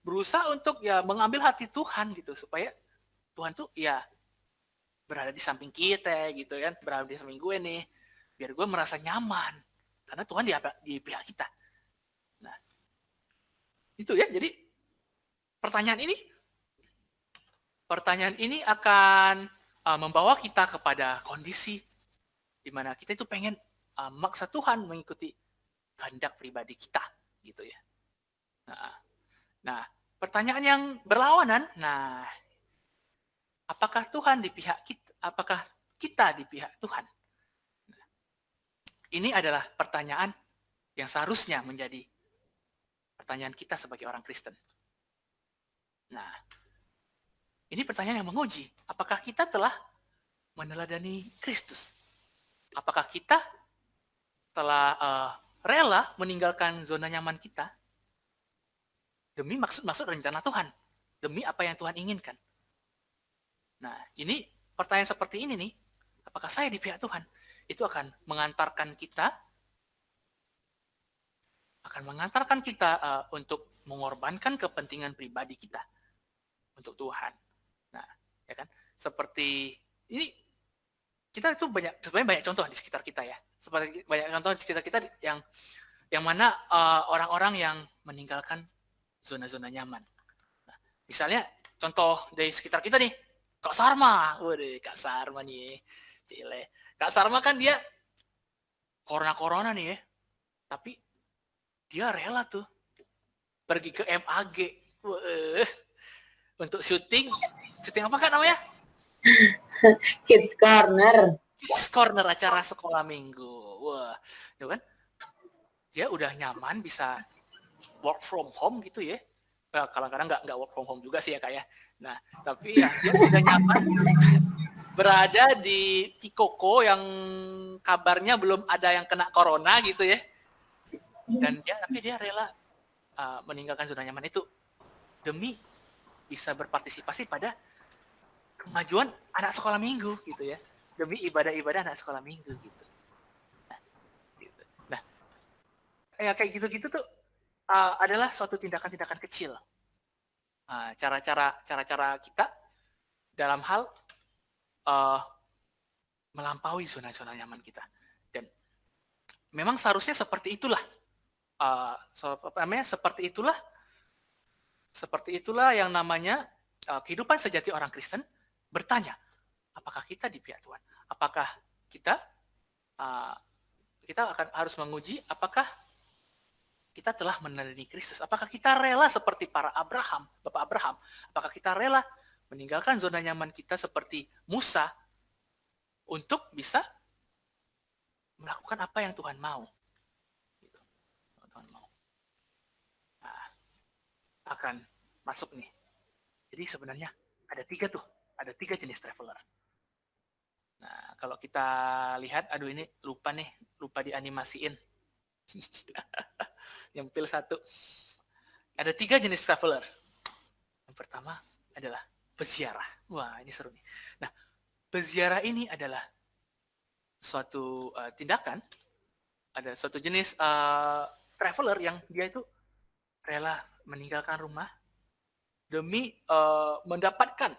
berusaha untuk ya mengambil hati Tuhan gitu supaya Tuhan tuh ya berada di samping kita gitu kan, berada di samping gue nih, biar gue merasa nyaman karena Tuhan di pihak kita. Nah, itu ya. Jadi pertanyaan ini akan membawa kita kepada kondisi di mana kita itu pengen memaksa Tuhan mengikuti kehendak pribadi kita gitu ya. Nah, pertanyaan yang berlawanan, apakah Tuhan di pihak kita? Apakah kita di pihak Tuhan? Nah, ini adalah pertanyaan yang seharusnya menjadi pertanyaan kita sebagai orang Kristen. Nah, ini pertanyaan yang menguji. Apakah kita telah meneladani Kristus? Apakah kita telah rela meninggalkan zona nyaman kita demi maksud rencana Tuhan, demi apa yang Tuhan inginkan? Nah, ini pertanyaan seperti ini nih, apakah saya di pihak Tuhan? Itu akan mengantarkan kita untuk mengorbankan kepentingan pribadi kita untuk Tuhan. Nah, ya kan? Seperti ini kita itu sebenarnya banyak contoh di sekitar kita ya. Seperti banyak contoh di sekitar kita yang mana orang-orang yang meninggalkan zona-zona nyaman. Nah, misalnya contoh dari sekitar kita nih, Kak Sarma. Waduh, Kak Sarma nih. Cile. Kak Sarma kan dia corona nih ya. Tapi dia rela tuh pergi ke MAG. Untuk syuting apa kan namanya? Kids Corner. Kids Corner, acara sekolah minggu. Wah, itu kan. Dia udah nyaman bisa work from home gitu ya. Kadang-kadang nggak work from home juga sih ya kayak. Nah, tapi ya dia udah nyaman berada di Cikoko yang kabarnya belum ada yang kena corona gitu ya. Tapi dia rela meninggalkan zona nyaman itu demi bisa berpartisipasi pada kemajuan anak sekolah minggu gitu ya. Demi ibadah-ibadah anak sekolah minggu gitu. Nah, kayak gitu-gitu tuh adalah suatu tindakan-tindakan kecil. Cara-cara kita dalam hal melampaui zona-zona nyaman kita. Dan memang seharusnya seperti itulah. Seperti itulah yang namanya kehidupan sejati orang Kristen bertanya, apakah kita di pihak Tuhan? Apakah kita akan harus menguji apakah kita telah meneladani Kristus? Apakah kita rela seperti Bapak Abraham? Apakah kita rela meninggalkan zona nyaman kita seperti Musa untuk bisa melakukan apa yang Tuhan mau. Gitu. Tuhan mau. Nah, akan masuk nih. Jadi sebenarnya ada 3 tuh, ada 3 jenis traveler. Nah, kalau kita lihat, aduh ini lupa dianimasiin. Nyempil 1. Ada 3 jenis traveler. Yang pertama adalah peziarah. Wah, ini seru nih. Nah, peziarah ini adalah suatu tindakan, ada suatu jenis traveler yang dia itu rela meninggalkan rumah demi mendapatkan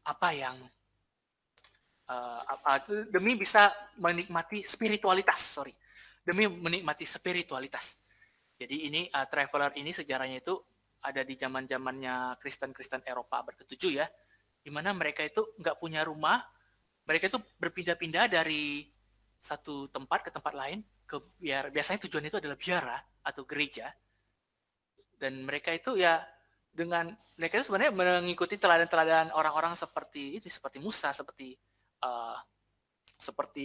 apa yang demi bisa menikmati spiritualitas, demi menikmati spiritualitas. Jadi ini traveler ini sejarahnya itu ada di zaman-zamannya Kristen Eropa abad ke-7 ya, di mana mereka itu nggak punya rumah, mereka itu berpindah-pindah dari satu tempat ke tempat lain, biasanya tujuan itu adalah biara atau gereja, dan mereka itu ya mereka itu sebenarnya mengikuti teladan-teladan orang-orang seperti Musa, seperti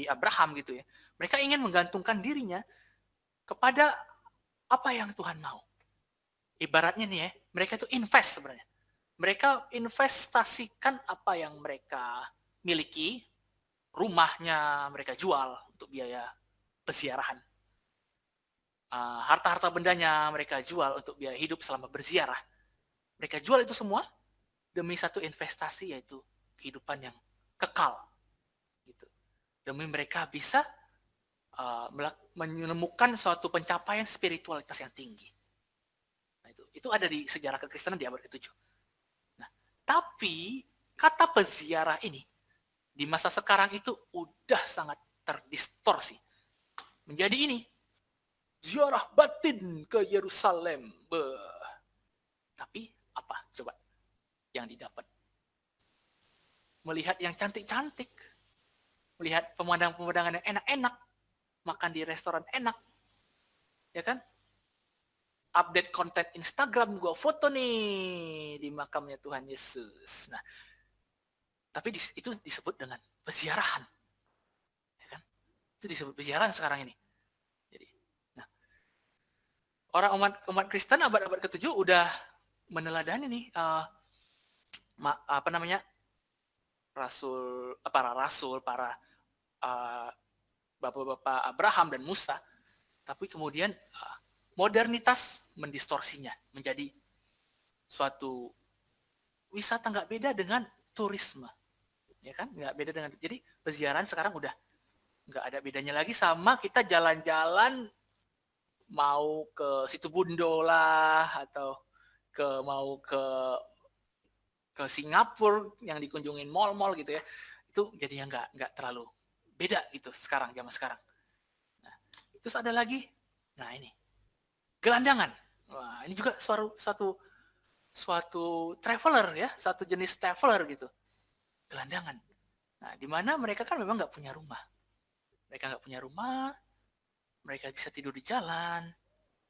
Abraham gitu ya. Mereka ingin menggantungkan dirinya kepada apa yang Tuhan mau. Ibaratnya nih ya, mereka itu invest sebenarnya. Mereka investasikan apa yang mereka miliki, rumahnya mereka jual untuk biaya peziarahan. Harta-harta bendanya mereka jual untuk biaya hidup selama berziarah. Mereka jual itu semua demi satu investasi, yaitu kehidupan yang kekal. Gitu. Demi mereka bisa menemukan suatu pencapaian spiritualitas yang tinggi. Nah, itu ada di sejarah kekristenan di abad ke-7. Nah, tapi kata peziarah ini di masa sekarang itu udah sangat terdistorsi. Menjadi ini, ziarah batin ke Yerusalem. Tapi apa coba yang didapat? Melihat yang cantik-cantik, melihat pemandangan-pemandangan yang enak-enak, makan di restoran enak, ya kan? Update konten Instagram, gue foto nih di makamnya Tuhan Yesus. Nah, tapi itu disebut dengan peziarahan, ya kan? Itu disebut peziarahan sekarang ini. Jadi, nah, orang umat Kristen abad-abad ke-7 udah meneladani nih para rasul, para bapak-bapak Abraham dan Musa, tapi kemudian modernitas mendistorsinya menjadi suatu wisata nggak beda dengan turisme, ya kan? Nggak beda dengan, jadi peziarahan sekarang udah nggak ada bedanya lagi sama kita jalan-jalan mau ke situ Bundo lah, atau mau ke Singapura yang dikunjungin mall-mall gitu ya. Itu jadinya nggak terlalu beda gitu zaman sekarang. Nah, terus ada lagi, nah ini gelandangan. Wah, ini juga suatu traveler ya, satu jenis traveler gitu. Gelandangan. Nah, di mana mereka kan memang nggak punya rumah. Mereka bisa tidur di jalan.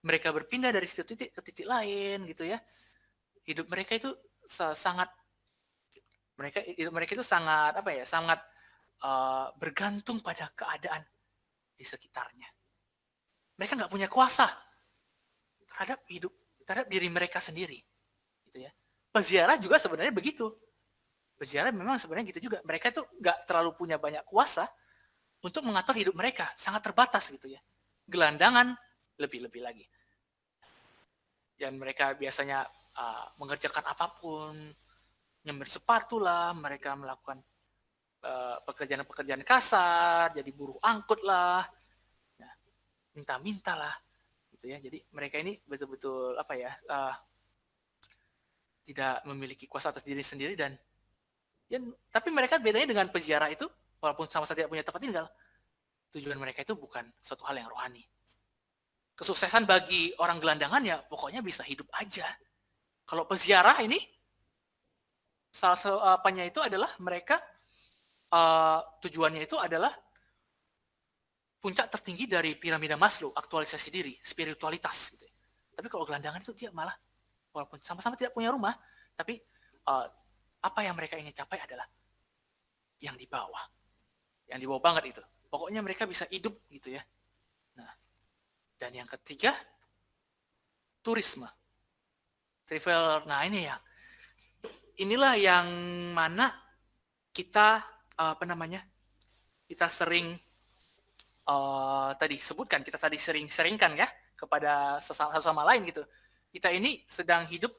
Mereka berpindah dari satu titik ke titik lain gitu ya. Hidup mereka itu sangat bergantung pada keadaan di sekitarnya. Mereka nggak punya kuasa terhadap diri mereka sendiri, gitu ya. Peziarah juga sebenarnya begitu. Peziarah memang sebenarnya gitu juga. Mereka tuh nggak terlalu punya banyak kuasa untuk mengatur hidup mereka, sangat terbatas gitu ya. Gelandangan lebih lagi. Dan mereka biasanya mengerjakan apapun, nyemir sepatu lah, mereka melakukan pekerjaan-pekerjaan kasar, jadi buruh angkut lah, minta-minta lah, gitu ya. Jadi mereka ini betul-betul tidak memiliki kuasa atas diri sendiri, dan ya, tapi mereka bedanya dengan peziarah itu, walaupun sama-sama tidak punya tempat tinggal, tujuan mereka itu bukan suatu hal yang rohani. Kesuksesan bagi orang gelandangan ya pokoknya bisa hidup aja. Kalau peziarah ini salah satunya itu adalah mereka tujuannya itu adalah puncak tertinggi dari piramida Maslow, aktualisasi diri, spiritualitas gitu. Tapi kalau gelandangan itu dia malah walaupun sama-sama tidak punya rumah, tapi apa yang mereka ingin capai adalah yang di bawah. yang di bawah banget itu. Pokoknya mereka bisa hidup gitu ya. Nah, dan yang ketiga, turisme, travel. Nah inilah yang mana kita kita sering kita tadi sering-seringkan ya kepada sesama lain gitu. Kita ini sedang hidup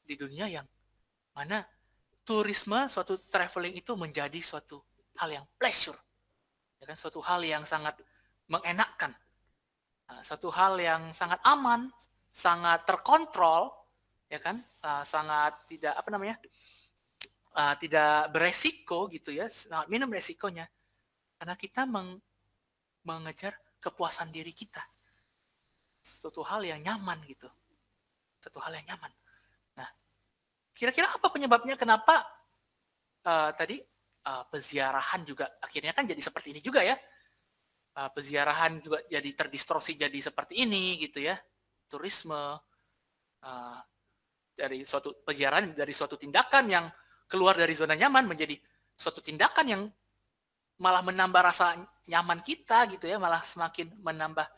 di dunia yang mana turisme, suatu traveling itu menjadi suatu hal yang pleasure, ya kan, suatu hal yang sangat mengenakkan, suatu hal yang sangat aman, sangat terkontrol, ya kan, sangat tidak tidak beresiko gitu ya, sangat minim resikonya, karena kita mengejar kepuasan diri kita, suatu hal yang nyaman gitu, suatu hal yang nyaman. Nah, kira-kira apa penyebabnya kenapa peziarahan juga akhirnya kan jadi seperti ini juga ya, peziarahan juga jadi terdistorsi jadi seperti ini gitu ya, turisme dari suatu peziarahan, dari suatu tindakan yang keluar dari zona nyaman menjadi suatu tindakan yang malah menambah rasa nyaman kita gitu ya, malah semakin menambah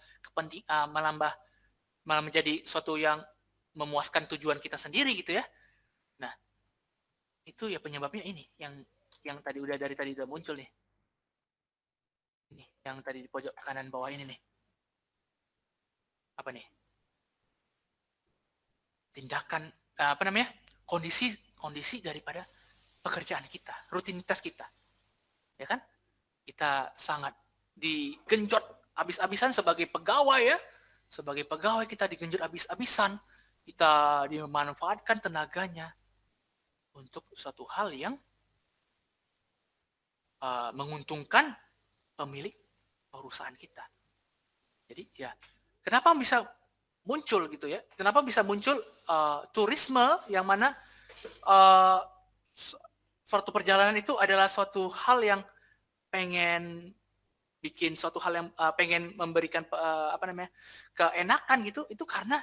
malah menjadi suatu yang memuaskan tujuan kita sendiri gitu ya. Nah, itu ya penyebabnya ini yang tadi udah muncul nih. Ini yang tadi di pojok kanan bawah ini nih. Apa nih? Tindakan kondisi daripada pekerjaan kita, rutinitas kita. Ya kan? Kita sangat digenjot habis-habisan sebagai pegawai ya. Sebagai pegawai kita digenjot habis-habisan. Kita dimanfaatkan tenaganya untuk suatu hal yang menguntungkan pemilik perusahaan kita. Jadi ya, kenapa bisa muncul gitu ya? Kenapa bisa muncul turisme yang mana suatu perjalanan itu adalah suatu hal yang pengen bikin suatu hal yang pengen memberikan keenakan gitu, itu karena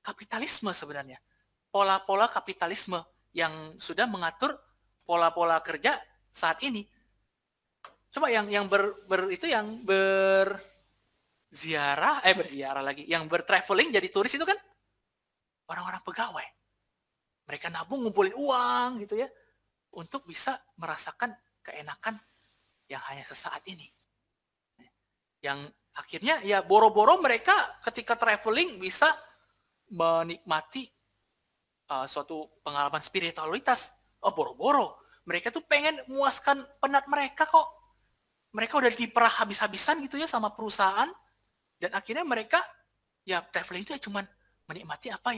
kapitalisme sebenarnya. Pola-pola kapitalisme yang sudah mengatur pola-pola kerja saat ini. Coba yang berziarah lagi, yang bertraveling jadi turis itu kan orang-orang pegawai. Mereka nabung ngumpulin uang gitu ya untuk bisa merasakan keenakan yang hanya sesaat ini. Yang akhirnya ya boro-boro mereka ketika traveling bisa menikmati suatu pengalaman spiritualitas. Oh, boro-boro. Mereka tuh pengen memuaskan penat mereka kok. Mereka udah diperah habis-habisan gitu ya sama perusahaan. Dan akhirnya mereka ya traveling itu ya cuman menikmati apa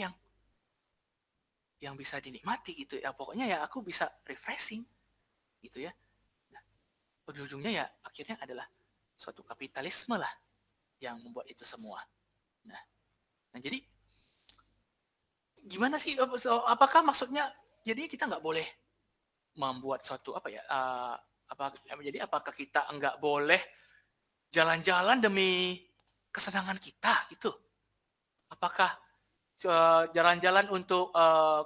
yang bisa dinikmati gitu ya. Pokoknya ya aku bisa refreshing gitu ya. Nah, ujung-ujungnya ya akhirnya adalah suatu kapitalisme lah yang membuat itu semua. Nah jadi gimana sih? Apakah maksudnya jadi kita nggak boleh membuat suatu jadi apakah kita nggak boleh jalan-jalan demi kesenangan kita gitu? Apakah jalan-jalan untuk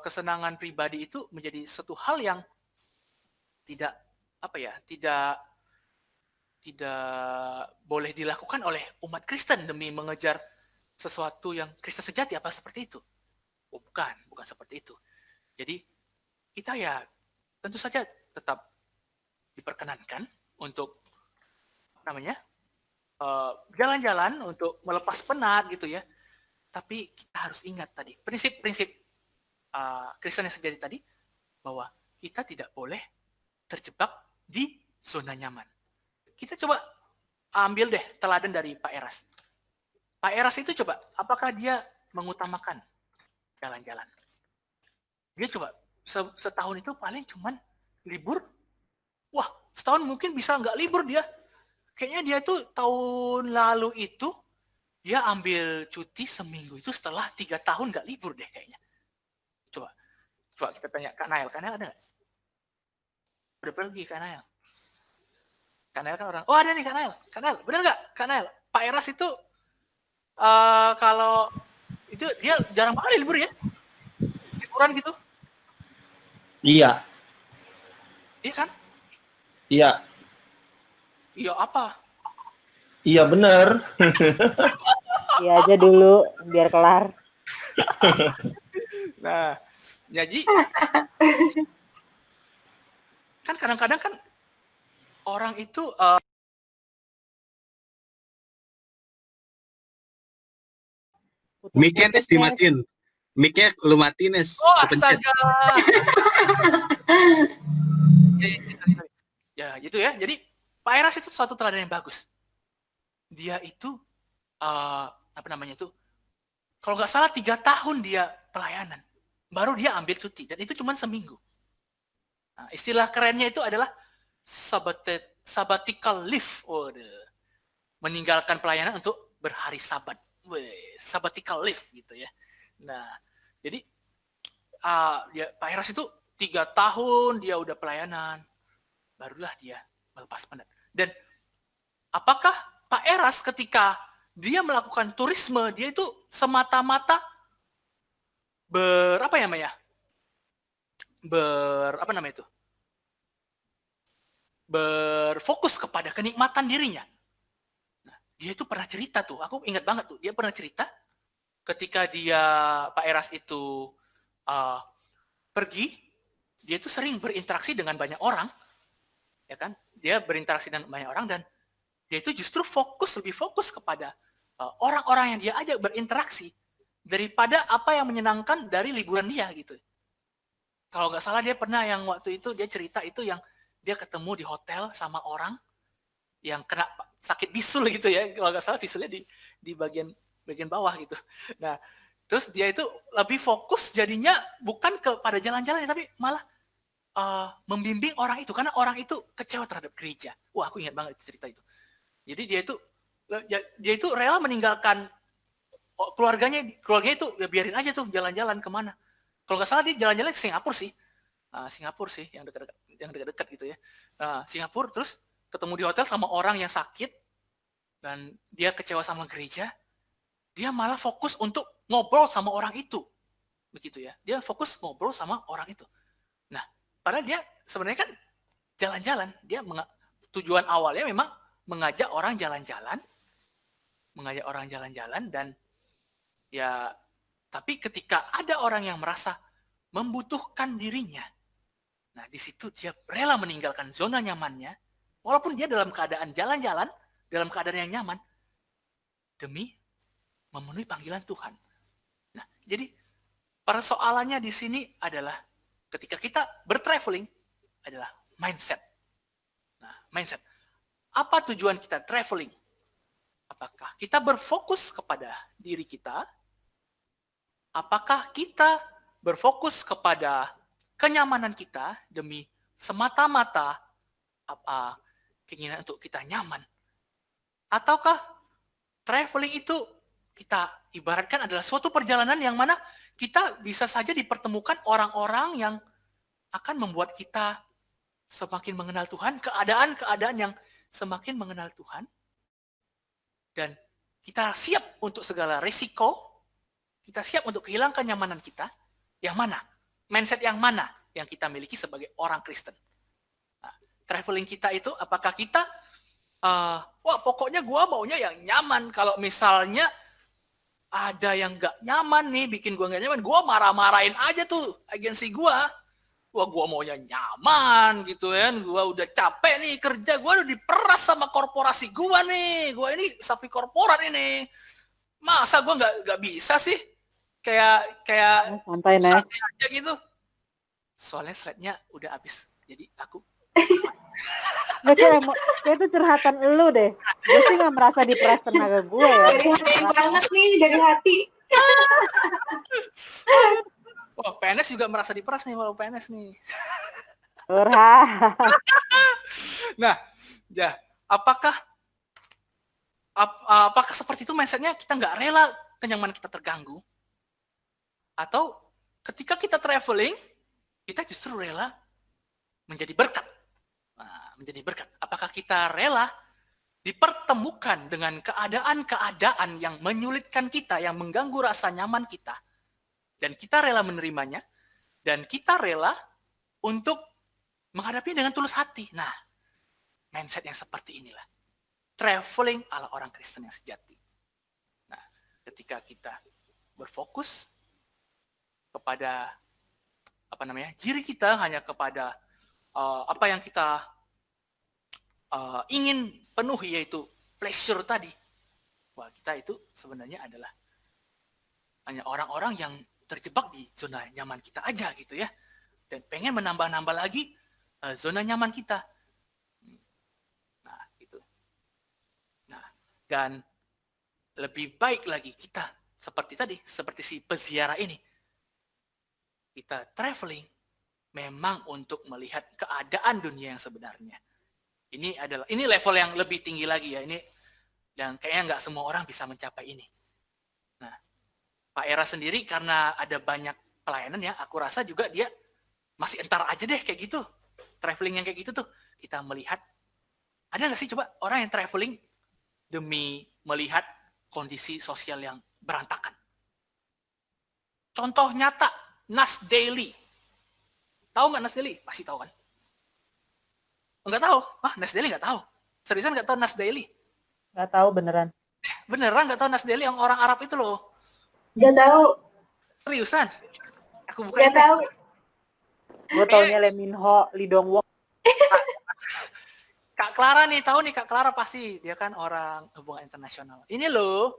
kesenangan pribadi itu menjadi suatu hal yang tidak boleh dilakukan oleh umat Kristen demi mengejar sesuatu yang Kristen sejati, apa seperti itu? Oh, bukan seperti itu. Jadi kita ya tentu saja tetap diperkenankan untuk jalan-jalan untuk melepas penat gitu ya. Tapi kita harus ingat tadi prinsip-prinsip Kristen yang sejati tadi, bahwa kita tidak boleh terjebak di zona nyaman. Kita coba ambil deh teladan dari Pak Eras. Pak Eras itu coba, apakah dia mengutamakan jalan-jalan? Dia coba setahun itu paling cuman libur. Wah, setahun mungkin bisa nggak libur dia. Kayaknya dia tuh tahun lalu itu dia ambil cuti seminggu itu setelah 3 tahun nggak libur deh kayaknya. Coba kita tanya Kak Nael. Kak Nael ada nggak? Udah pergi Kak Nael. Kak Nael kan orang, oh ada nih Kak Nael. Kak Nael, bener nggak Kak Nael? Pak Eras itu kalau itu dia jarang banget libur ya? Liburan gitu? Iya. Iya kan? Iya. Iya apa? Iya benar. Iya aja dulu biar kelar. Nah, jadi kan kadang-kadang kan orang itu Mic-nya Nes dimatiin. Mic-nya lu matiin, Nes. oh Kepencet. astaga. Sorry. Ya gitu ya. Jadi Pak Eras itu suatu teladan yang bagus. Dia itu apa namanya itu? Kalau nggak salah 3 tahun dia pelayanan, baru dia ambil cuti dan itu cuma seminggu. Nah, istilah kerennya itu adalah sabbatical leave, meninggalkan pelayanan untuk berhari sabat, sabbatical leave gitu ya. Nah, jadi Pak Eras itu 3 tahun dia udah pelayanan, barulah dia melepas penat. Dan apakah Pak Eras ketika dia melakukan turisme, dia itu semata-mata berfokus kepada kenikmatan dirinya. Nah, dia itu pernah cerita tuh, aku ingat banget tuh, dia pernah cerita ketika Pak Eras itu pergi, dia itu sering berinteraksi dengan banyak orang, ya kan? Dia berinteraksi dengan banyak orang dan dia itu justru lebih fokus kepada orang-orang yang dia ajak berinteraksi daripada apa yang menyenangkan dari liburan dia gitu. Kalau nggak salah dia pernah yang waktu itu dia cerita itu yang dia ketemu di hotel sama orang yang kena sakit bisul gitu ya. Kalau nggak salah bisulnya di bagian bawah gitu. Nah, terus dia itu lebih fokus jadinya bukan kepada jalan-jalan tapi malah membimbing orang itu karena orang itu kecewa terhadap gereja. Wah, aku ingat banget cerita itu. Jadi dia itu rela meninggalkan keluarganya itu ya biarin aja tuh jalan-jalan kemana. Kalau nggak salah dia jalan-jalan ke Singapura sih. Singapura sih yang dekat-dekat gitu ya. Singapura terus ketemu di hotel sama orang yang sakit dan dia kecewa sama gereja. Dia malah fokus untuk ngobrol sama orang itu. Begitu ya. Dia fokus ngobrol sama orang itu. Nah, padahal dia sebenarnya kan jalan-jalan. Tujuan awalnya memang mengajak orang jalan-jalan dan ya tapi ketika ada orang yang merasa membutuhkan dirinya, nah di situ dia rela meninggalkan zona nyamannya, walaupun dia dalam keadaan jalan-jalan, dalam keadaan yang nyaman, demi memenuhi panggilan Tuhan. Nah, jadi persoalannya di sini adalah ketika kita bertraveling adalah mindset. Nah, mindset. Apa tujuan kita traveling? Apakah kita berfokus kepada diri kita? Apakah kita berfokus kepada kenyamanan kita demi semata-mata keinginan untuk kita nyaman? Ataukah traveling itu kita ibaratkan adalah suatu perjalanan yang mana kita bisa saja dipertemukan orang-orang yang akan membuat kita semakin mengenal Tuhan, keadaan-keadaan yang semakin mengenal Tuhan, dan kita siap untuk segala risiko, kita siap untuk kehilangan kenyamanan kita, yang mana? Mindset yang mana yang kita miliki sebagai orang Kristen? Nah, traveling kita itu, apakah kita, wah pokoknya gue maunya yang nyaman, kalau misalnya ada yang gak nyaman nih, bikin gue gak nyaman, gue marah-marahin aja tuh agensi gue. Wah, gue maunya nyaman gitu kan. Gue udah capek nih kerja. Gue udah diperas sama korporasi gue nih. Gue ini sapi korporat ini. Masa gue nggak bisa sih? Kayak santai aja gitu. Soalnya slide-nya udah habis. Jadi aku kayak itu curhatan elu deh. Gue sih nggak merasa diperas tenaga gue ya. Dari hati banget nih, dari hati. Wah, PNS juga merasa diperas nih kalau PNS nih. Nah, ya, apakah seperti itu mindset-nya kita nggak rela kenyamanan kita terganggu? Atau ketika kita traveling, kita justru rela menjadi berkat? Nah, menjadi berkat. Apakah kita rela dipertemukan dengan keadaan-keadaan yang menyulitkan kita, yang mengganggu rasa nyaman kita? Dan kita rela menerimanya, dan kita rela untuk menghadapinya dengan tulus hati. Nah, mindset yang seperti inilah. Traveling ala orang Kristen yang sejati. Nah, ketika kita berfokus kepada diri kita, hanya kepada apa yang kita ingin penuhi, yaitu pleasure tadi. Wah, kita itu sebenarnya adalah hanya orang-orang yang terjebak di zona nyaman kita aja gitu ya. Dan pengen menambah-nambah lagi zona nyaman kita. Nah, gitu. Nah, dan lebih baik lagi kita seperti si peziarah ini. Kita traveling memang untuk melihat keadaan dunia yang sebenarnya. Ini level yang lebih tinggi lagi ya. Ini dan kayaknya nggak semua orang bisa mencapai ini. Nah, Pak Era sendiri karena ada banyak pelayanan ya, aku rasa juga dia masih entar aja deh kayak gitu. Traveling yang kayak gitu tuh kita melihat. Ada nggak sih coba orang yang traveling demi melihat kondisi sosial yang berantakan? Contoh nyata, Nas Daily. Tahu nggak Nas Daily? Pasti tahu kan? Enggak tahu? Nas Daily nggak tahu. Seriusan nggak tahu Nas Daily? Nggak tahu beneran. Beneran nggak tahu Nas Daily yang orang Arab itu loh? Nggak tahu. Seriusan? Aku buka. Nggak tahu. Gue taunya Lee Min Ho, Lee Dong Wook. Kak Clara nih, tahu nih Kak Clara pasti. Dia kan orang hubungan internasional. Ini loh.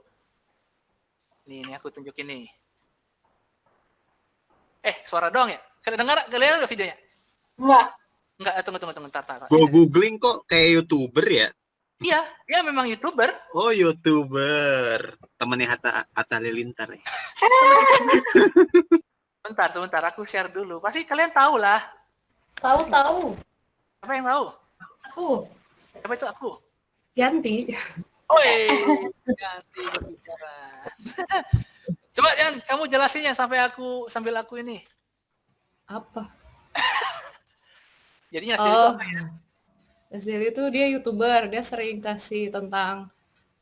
Ini aku tunjukin nih. Suara doang ya? Kalian nggak videonya? Enggak, tunggu, tar. Gue googling kok kayak YouTuber ya? Iya, dia memang YouTuber. Oh, YouTuber. Temennya Atta Halilintar ya? Sebentar, aku share dulu. Pasti kalian tahu lah. Tahu. Apa yang tahu? Aku. Apa itu aku? Yanti. Oi, Yanti berbicara. Coba Yan, kamu jelasinnya sambil aku ini. Apa? Jadinya itu apa ya? Nasdeli itu dia YouTuber, dia sering kasih tentang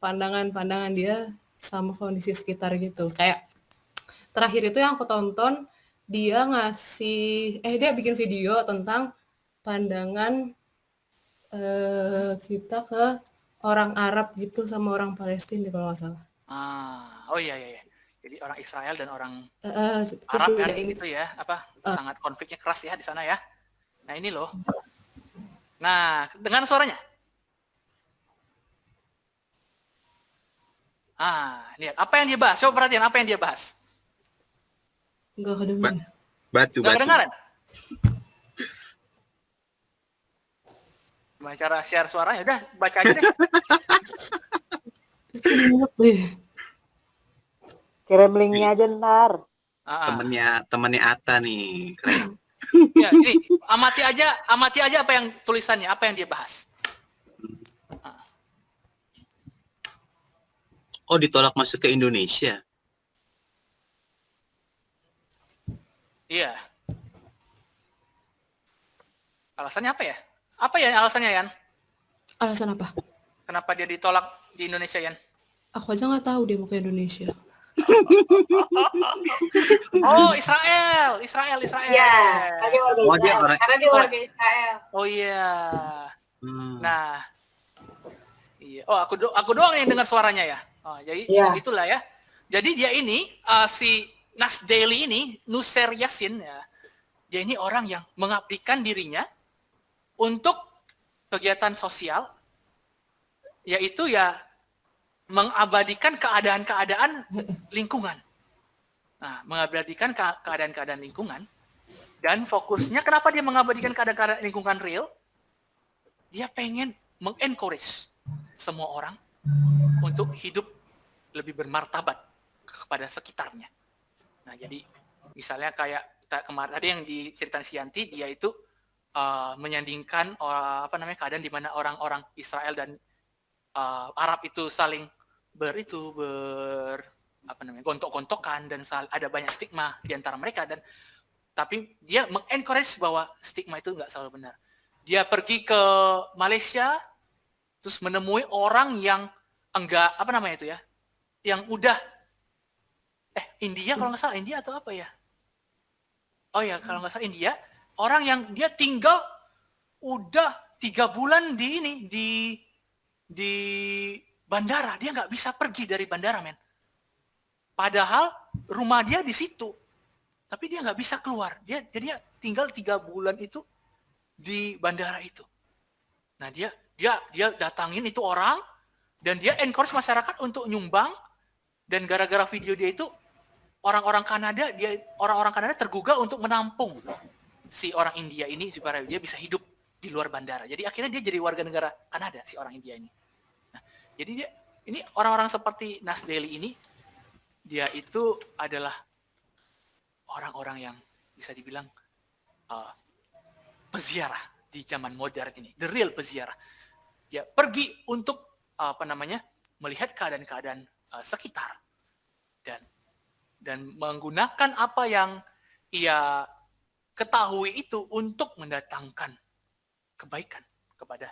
pandangan-pandangan dia sama kondisi sekitar gitu. Kayak terakhir itu yang aku tonton, dia dia bikin video tentang pandangan kita ke orang Arab gitu sama orang Palestina kalau nggak salah. Oh iya. Jadi orang Israel dan orang Terus Arab kan bedain. itu ya, sangat konfliknya keras ya di sana ya. Nah ini loh. Nah, dengan suaranya. Lihat apa yang dia bahas. Coba perhatian apa yang dia bahas. Enggak kedengeran. Batu. Nggak kedengaran? Gimana cara share suaranya? Udah, baca aja deh. Kirim linknya aja ntar. Temennya Atta nih. Keren. Ya, ini amati aja apa yang tulisannya, apa yang dia bahas. Oh, ditolak masuk ke Indonesia. Iya. Alasannya apa ya? Apa ya alasannya, Yan? Alasan apa? Kenapa dia ditolak di Indonesia, Yan? Aku aja nggak tahu dia mau ke Indonesia. Oh, Israel. Ya, karena dia warga Israel. Oh iya. Nah, iya. Oh, aku doang yang dengar suaranya ya. Oh, jadi itulah ya. Jadi dia ini si Nas Daily ini, Nuser Yassin ya. Dia ini orang yang mengabdikan dirinya untuk kegiatan sosial, yaitu ya mengabadikan keadaan-keadaan lingkungan. Nah, mengabadikan keadaan-keadaan lingkungan, dan fokusnya kenapa dia mengabadikan keadaan-keadaan lingkungan real? Dia pengen mengencourage semua orang untuk hidup lebih bermartabat kepada sekitarnya. Nah, jadi misalnya kayak kemarin tadi yang diceritain si Yanti, dia itu menyandingkan keadaan di mana orang-orang Israel dan Arab itu saling gontok-gontokan dan ada banyak stigma di antara mereka, dan tapi dia mengencourage bahwa stigma itu nggak selalu benar. Dia pergi ke Malaysia terus menemui orang yang enggak yang udah India kalau nggak salah, India atau apa ya? Oh ya, kalau nggak salah India, orang yang dia tinggal udah 3 bulan di bandara, dia nggak bisa pergi dari bandara, men. Padahal rumah dia di situ, tapi dia nggak bisa keluar. Jadi tinggal 3 bulan itu di bandara itu. Nah dia datangin itu orang dan dia encourage masyarakat untuk nyumbang, dan gara-gara video dia itu orang-orang Kanada tergugah untuk menampung si orang India ini supaya dia bisa hidup di luar bandara. Jadi akhirnya dia jadi warga negara Kanada, si orang India ini. Nah, jadi ini orang-orang seperti Nas Daily ini, dia itu adalah orang-orang yang bisa dibilang peziarah di zaman modern ini, the real peziarah. Dia pergi untuk melihat keadaan-keadaan sekitar dan menggunakan apa yang ia ketahui itu untuk mendatangkan kebaikan kepada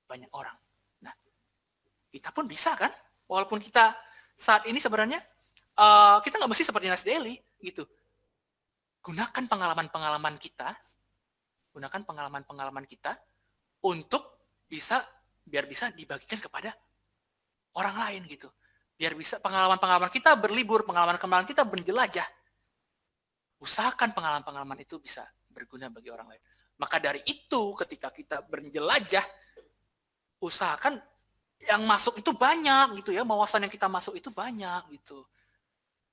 banyak orang. Nah, kita pun bisa kan, walaupun kita saat ini sebenarnya kita nggak mesti seperti Nas Daily gitu. Gunakan pengalaman-pengalaman kita untuk biar bisa dibagikan kepada orang lain gitu. Biar bisa pengalaman-pengalaman kita berlibur, pengalaman-pengalaman kita berjelajah. Usahakan pengalaman-pengalaman itu bisa berguna bagi orang lain. Maka dari itu ketika kita berjelajah, usahakan yang masuk itu banyak gitu ya, wawasan yang kita masuk itu banyak gitu.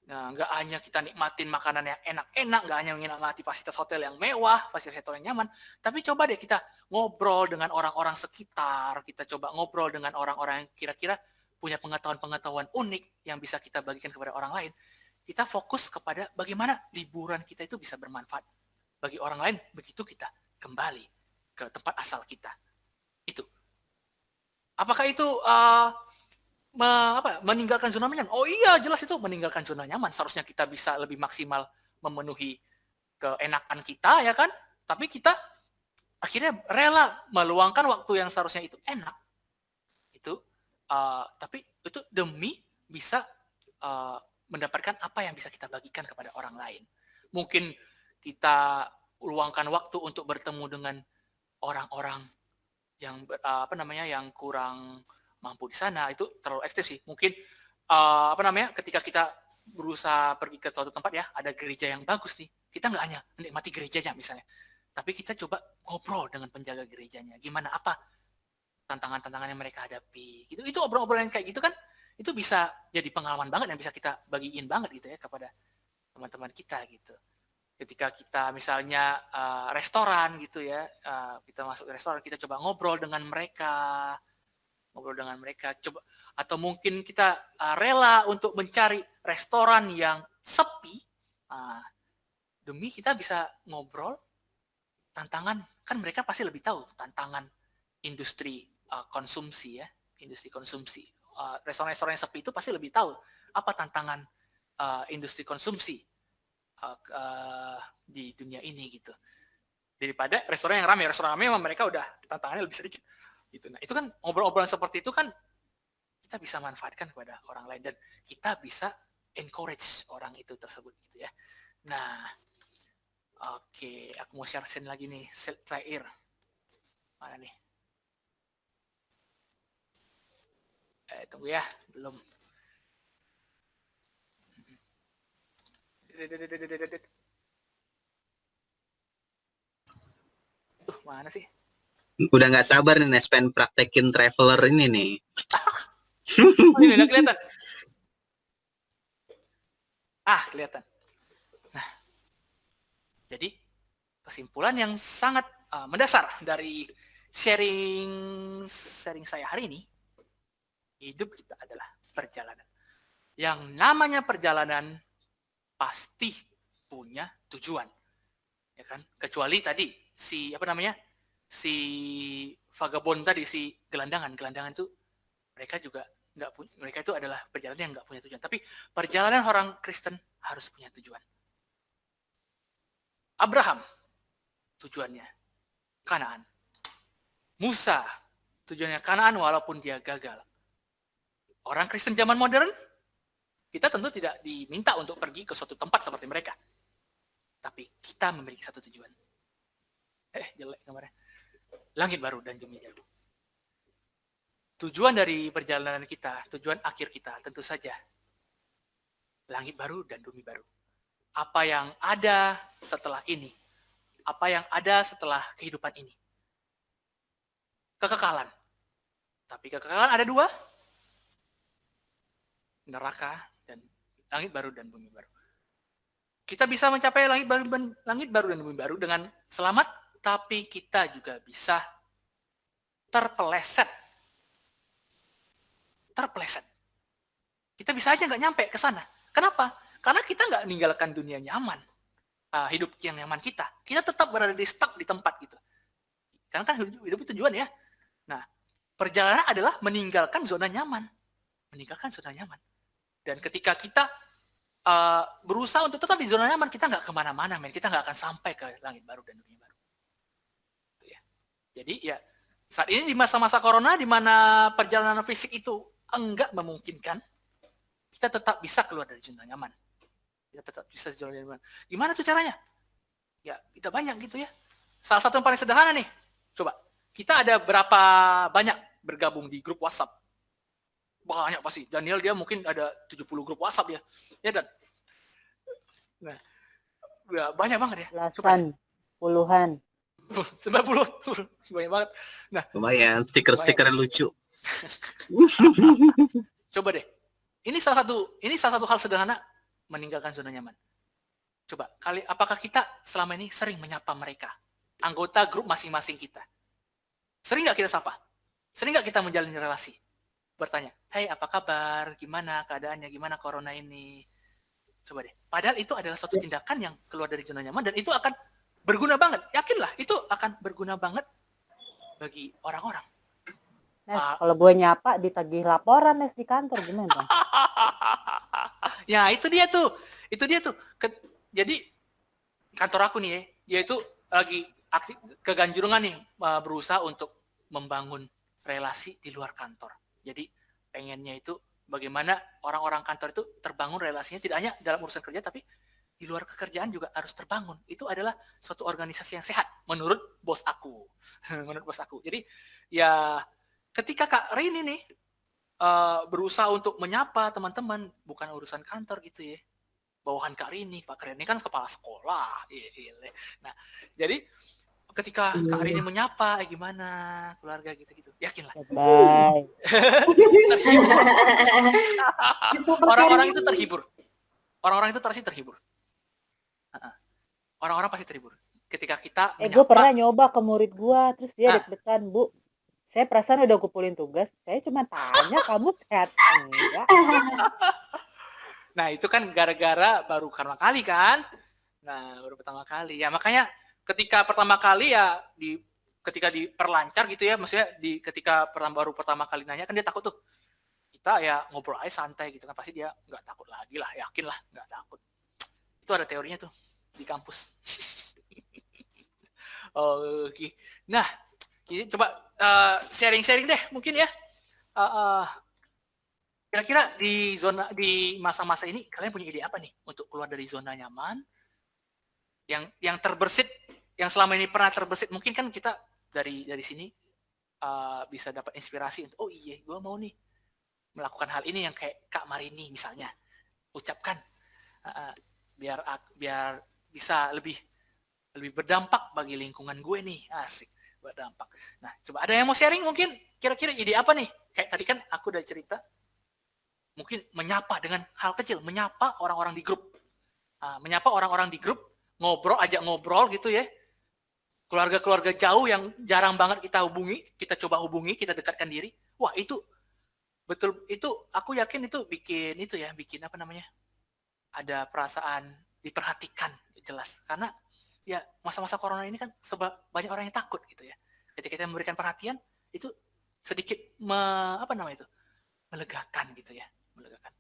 Nah, nggak hanya kita nikmatin makanan yang enak-enak, nggak hanya menikmati fasilitas hotel yang mewah, fasilitas hotel yang nyaman, tapi coba deh kita ngobrol dengan orang-orang sekitar, kita coba ngobrol dengan orang-orang yang kira-kira punya pengetahuan-pengetahuan unik yang bisa kita bagikan kepada orang lain. Kita fokus kepada bagaimana liburan kita itu bisa bermanfaat bagi orang lain begitu kita kembali ke tempat asal kita. Itu. Apakah itu meninggalkan zona nyaman? Oh iya, jelas itu meninggalkan zona nyaman. Seharusnya kita bisa lebih maksimal memenuhi keenakan kita, ya kan? Tapi kita akhirnya rela meluangkan waktu yang seharusnya itu enak. Tapi itu demi bisa mendapatkan apa yang bisa kita bagikan kepada orang lain. Mungkin kita luangkan waktu untuk bertemu dengan orang-orang yang yang kurang mampu di sana, itu terlalu ekstrim sih. Mungkin ketika kita berusaha pergi ke suatu tempat ya, ada gereja yang bagus nih. Kita nggak hanya menikmati gerejanya misalnya, tapi kita coba ngobrol dengan penjaga gerejanya. Gimana, apa tantangan-tantangan yang mereka hadapi. Gitu. Itu obrolan-obrolan kayak gitu kan, itu bisa jadi pengalaman banget yang bisa kita bagiin banget gitu ya kepada teman-teman kita gitu. Ketika kita misalnya restoran gitu ya, kita masuk ke restoran, kita coba ngobrol dengan mereka, coba, atau mungkin kita rela untuk mencari restoran yang sepi, demi kita bisa ngobrol tantangan, kan mereka pasti lebih tahu tantangan industri konsumsi ya, industri konsumsi. Restoran-restoran yang sepi itu pasti lebih tahu apa tantangan industri konsumsi di dunia ini gitu, daripada restoran yang ramai memang mereka udah tantangannya lebih sedikit gitu. Nah itu kan ngobrol-ngobrolan seperti itu kan kita bisa manfaatkan kepada orang lain dan kita bisa encourage orang itu tersebut gitu ya. Nah oke, aku mau share scene lagi nih, terakhir mana nih, tunggu ya, belum. Mana sih? Udah nggak sabar nih Nespen praktekin traveler ini nih. Oh, ini udah kelihatan. Kelihatan. Nah, jadi kesimpulan yang sangat mendasar dari sharing saya hari ini, hidup kita adalah perjalanan. Yang namanya perjalanan pasti punya tujuan, ya kan? Kecuali tadi si vagabond tadi, si gelandangan itu mereka juga nggak punya, mereka itu adalah perjalanan yang nggak punya tujuan. Tapi perjalanan orang Kristen harus punya tujuan. Abraham tujuannya Kanaan. Musa tujuannya Kanaan walaupun dia gagal. Orang Kristen zaman modern, kita tentu tidak diminta untuk pergi ke suatu tempat seperti mereka. Tapi kita memiliki satu tujuan. Jelek gambarnya. langit baru dan bumi baru. Tujuan dari perjalanan kita, tujuan akhir kita tentu saja langit baru dan bumi baru. Apa yang ada setelah ini? Apa yang ada setelah kehidupan ini? Kekekalan. Tapi kekekalan ada dua. Neraka dan langit baru dan bumi baru. Kita bisa mencapai langit baru dan bumi baru dengan selamat, tapi kita juga bisa terpeleset. Kita bisa aja nggak nyampe ke sana. Kenapa? Karena kita nggak meninggalkan dunia nyaman, hidup yang nyaman kita. Kita tetap berada di stuck di tempat gitu. Karena kan hidup itu tujuan ya. Nah, perjalanan adalah meninggalkan zona nyaman. Dan ketika kita berusaha untuk tetap di zona nyaman, kita nggak kemana-mana, men. Kita nggak akan sampai ke langit baru dan dunia baru. Jadi ya, saat ini di masa-masa corona, di mana perjalanan fisik itu enggak memungkinkan, kita tetap bisa keluar dari zona nyaman. Gimana tuh caranya? Ya, kita banyak gitu ya. Salah satu yang paling sederhana nih, coba. Kita ada berapa banyak bergabung di grup WhatsApp? Banyak pasti. Daniel dia mungkin ada 70 grup WhatsApp dia. Ya, Dan? Nah, ya, banyak banget ya. Belasan, puluhan. 90. Banyak banget. Nah, lumayan, stiker-stiker lucu. Coba deh. Ini salah satu hal sederhana meninggalkan zona nyaman. Coba, apakah kita selama ini sering menyapa mereka? Anggota grup masing-masing kita. Sering nggak kita sapa? Sering nggak kita menjalin relasi? Bertanya, hey apa kabar? Gimana keadaannya? Gimana corona ini? Coba deh. Padahal itu adalah suatu tindakan yang keluar dari zona nyaman dan itu akan berguna banget. Yakinlah, itu akan berguna banget bagi orang-orang. Kalau gue nyapa ditagih laporan di kantor gimana? Ya itu dia tuh. Jadi kantor aku nih ya, dia itu lagi aktif keganjurungan nih, berusaha untuk membangun relasi di luar kantor. Jadi pengennya itu bagaimana orang-orang kantor itu terbangun relasinya tidak hanya dalam urusan kerja tapi di luar pekerjaan juga harus terbangun. Itu adalah suatu organisasi yang sehat menurut bos aku. Jadi ya ketika Kak Rini nih berusaha untuk menyapa teman-teman, bukan urusan kantor gitu ya. Bawahan Kak Rini, Pak Rini kan kepala sekolah. Nah, jadi ketika Kak Rini menyapa, gimana keluarga gitu-gitu, yakinlah. Bye. Orang-orang itu terhibur. Orang-orang itu pasti terhibur. Orang-orang pasti terhibur. Ketika kita menyapa. Gue pernah nyoba ke murid gue, terus dia deg-degan, Bu. Saya perasaan udah kumpulin tugas, saya cuma tanya kamu sehat enggak. Nah itu kan gara-gara baru pertama kali kan. Nah baru pertama kali. Ya makanya ketika pertama kali ya ketika diperlancar gitu ya, maksudnya ketika baru pertama kali nanya kan dia takut tuh. Kita ya ngobrol aja santai gitu kan, pasti dia nggak takut lagi lah, yakin lah nggak takut. Itu ada teorinya tuh di kampus. Oke. Nah, coba sharing-sharing deh mungkin ya. Kira-kira di masa-masa ini kalian punya ide apa nih untuk keluar dari zona nyaman? Yang terbersit, yang selama ini pernah terbersit, mungkin kan kita dari sini bisa dapat inspirasi untuk, oh iya, gue mau nih melakukan hal ini yang kayak Kak Marini misalnya ucapkan, biar bisa lebih berdampak bagi lingkungan gue nih, asik berdampak. Nah, coba ada yang mau sharing mungkin kira-kira ide apa nih? Kayak tadi kan aku udah cerita, mungkin menyapa dengan hal kecil, menyapa orang-orang di grup, ajak ngobrol gitu ya. Keluarga-keluarga jauh yang jarang banget kita hubungi, kita coba hubungi, kita dekatkan diri. Wah itu betul, itu aku yakin itu bikin apa namanya? Ada perasaan diperhatikan jelas. Karena ya masa-masa corona ini kan banyak orang yang takut gitu ya. Ketika kita memberikan perhatian itu sedikit melegakan gitu ya, melegakan.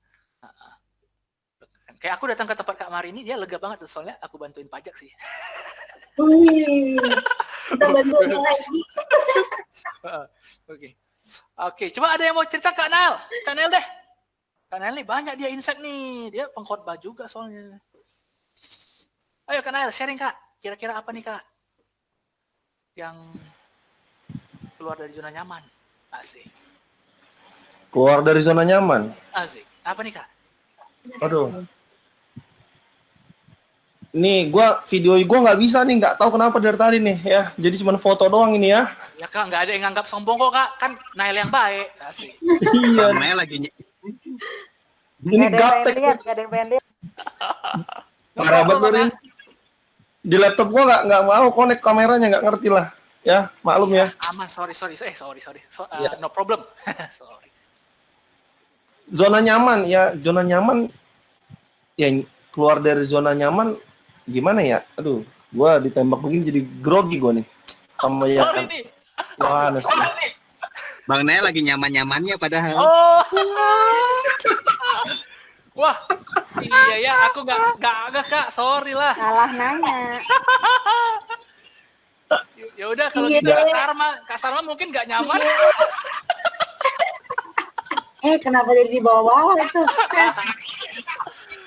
Kayak aku datang ke tempat Kak Mari ini dia lega banget tuh, soalnya aku bantuin pajak sih. Kita bantuin lagi. Oke, coba ada yang mau cerita Kak Nael? Kak Nael deh. Kak Nael nih banyak dia insight nih, dia pengkhotbah juga soalnya. Ayo Kak Nael sharing Kak. Kira-kira apa nih Kak yang keluar dari zona nyaman? Asik. Keluar dari zona nyaman. Asik. Apa nih, Kak? Aduh. Nih, video gua nggak bisa nih, nggak tahu kenapa dari tadi nih ya. Jadi cuma foto doang ini ya. Ya, Kak, nggak ada yang nganggap sombong kok, Kak. Kan Nail yang baik. Asik. Iya. Bang Nail lagi Ini gaptek. Gak ada yang pengen lihat. Parah banget ini. Di laptop gua nggak mau connect kameranya, nggak ngerti lah. Ya, maklum ya. Aman, sorry. Sorry. Iya. No problem. Sorry. Zona nyaman ya, zona nyaman. Ya keluar dari zona nyaman gimana ya? Aduh, gua ditembak begini jadi grogi gua nih. Sama ya Sorry kan. nih. Wah, Sorry nih. Bang Nail lagi nyaman-nyamannya padahal. Oh. Wah. Iya ya, aku nggak Kak. Sorry lah. Salah nanya. Ya udah kalau Iya, gitu deh. Kak Sarma mungkin nggak nyaman. Kenapa dia di bawah itu?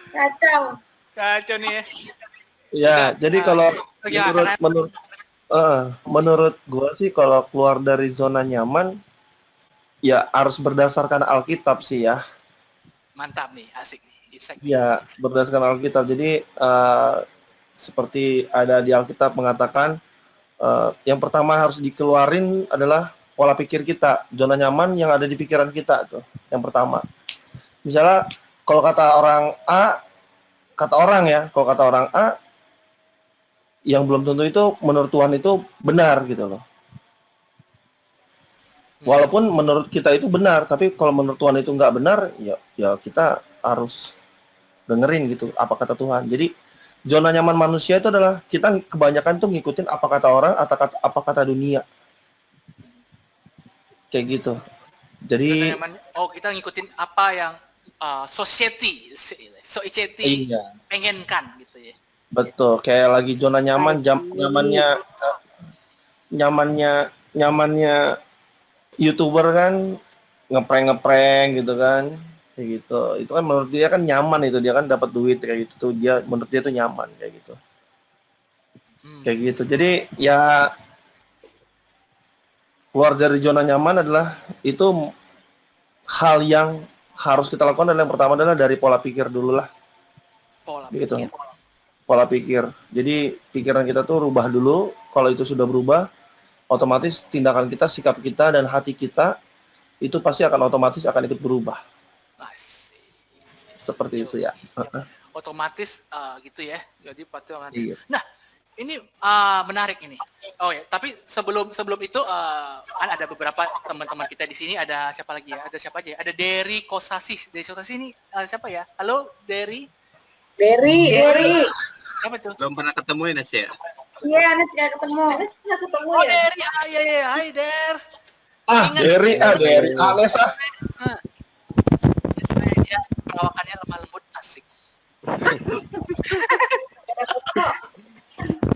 Kacau. Kacau nih ya. Ya, jadi kalau ya, menurut gua sih kalau keluar dari zona nyaman ya harus berdasarkan Alkitab sih ya. Mantap nih, asik nih. Ya, berdasarkan Alkitab. Jadi seperti ada di Alkitab mengatakan yang pertama harus dikeluarin adalah pola pikir kita, zona nyaman yang ada di pikiran kita tuh. Yang pertama. Misalnya kalau kata orang A, kalau kata orang A yang belum tentu itu menurut Tuhan itu benar gitu loh. Walaupun menurut kita itu benar, tapi kalau menurut Tuhan itu nggak benar, ya kita harus dengerin gitu apa kata Tuhan. Jadi zona nyaman manusia itu adalah kita kebanyakan tuh ngikutin apa kata orang atau apa kata dunia. Kayak gitu. Jadi kita ngikutin apa yang society iya. pengenkan gitu ya. Betul, kayak lagi zona nyaman, nyamannya YouTuber kan ngeprank gitu kan. Kayak gitu. Itu kan menurut dia kan nyaman itu, dia kan dapat duit kayak gitu tuh. Menurut dia tuh nyaman kayak gitu. Kayak gitu. Jadi ya keluar dari zona nyaman adalah itu hal yang harus kita lakukan. Dan yang pertama adalah dari pola pikir dulu lah. Pola pikir. Jadi pikiran kita tuh rubah dulu. Kalau itu sudah berubah, otomatis tindakan kita, sikap kita, dan hati kita itu pasti akan otomatis akan ikut berubah. Seperti itu ya. Otomatis gitu ya. Jadi otomatis. Iya. Nah, ini menarik ini. Oh ya, tapi sebelum itu ada beberapa teman-teman kita di sini. Ada siapa lagi ya? Ada siapa aja? Ya? Ada Dery Kosasi. Dery Kosasi ini siapa ya? Halo, Dery. Dery. Apa tuh? Belum pernah ketemu ya, Nas ya? Iya, Anes nggak ketemu. Oh, Dery. Iya. Hai, Der. Dery. Anes Ya, perawakannya lemah lembut, asik.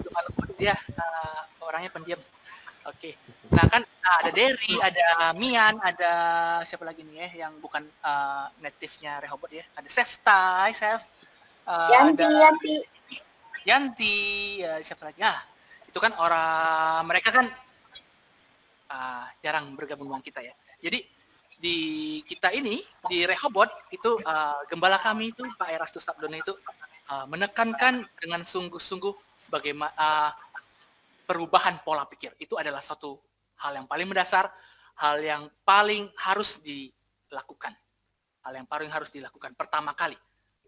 Lemah lembut dia, orangnya pendiam. Oke. Nah kan ada Dery, ada Mian, ada siapa lagi nih ya yang bukan native-nya Rehoboth ya. Ada Seftai, Yanti, ya, siapa lagi? Nah, itu kan orang mereka kan jarang bergabung dengan kita ya. Jadi di kita ini di Rehoboth itu gembala kami itu Pak Erastus Sabdono itu menekankan dengan sungguh-sungguh bagaimana perubahan pola pikir itu adalah suatu hal yang paling mendasar, hal yang paling harus dilakukan, pertama kali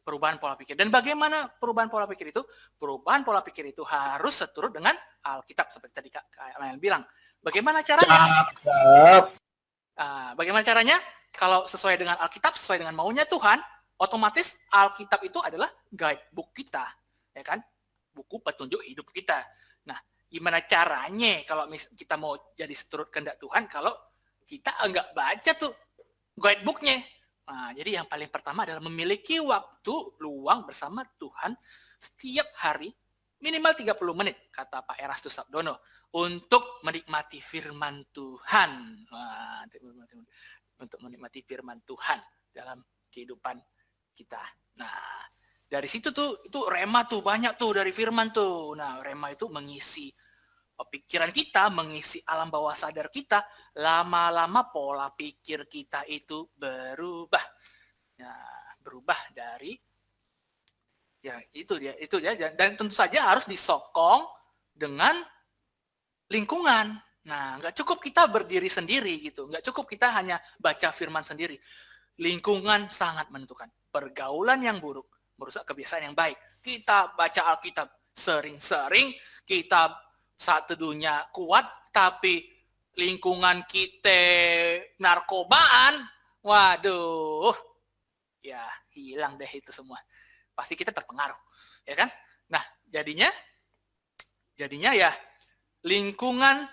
perubahan pola pikir. Dan bagaimana perubahan pola pikir itu? Perubahan pola pikir itu harus seturut dengan Alkitab seperti tadi Kak Lael bilang. Bagaimana caranya? Bagaimana caranya? Kalau sesuai dengan Alkitab, sesuai dengan maunya Tuhan, otomatis Alkitab itu adalah guidebook kita, ya kan? Buku petunjuk hidup kita. Nah, gimana caranya kalau kita mau jadi seturut kehendak Tuhan kalau kita enggak baca tuh guidebooknya? Nah, jadi yang paling pertama adalah memiliki waktu luang bersama Tuhan setiap hari minimal 30 menit, kata Pak Erastus Sabdono, untuk menikmati firman Tuhan. Nah, untuk menikmati firman Tuhan dalam kehidupan kita. Nah, dari situ tuh itu rema tuh banyak tuh dari firman tuh. Nah, rema itu mengisi pikiran kita, mengisi alam bawah sadar kita, lama-lama pola pikir kita itu berubah. Nah, berubah dari ya itu dia dan tentu saja harus disokong dengan lingkungan. Nah, nggak cukup kita berdiri sendiri gitu, nggak cukup kita hanya baca firman sendiri. Lingkungan sangat menentukan. Pergaulan yang buruk merusak kebiasaan yang baik. Kita baca Alkitab sering-sering, kita saat teduhnya kuat, tapi lingkungan kita narkobaan, waduh, ya hilang deh itu semua. Pasti kita terpengaruh, ya kan? Nah, jadinya ya lingkungan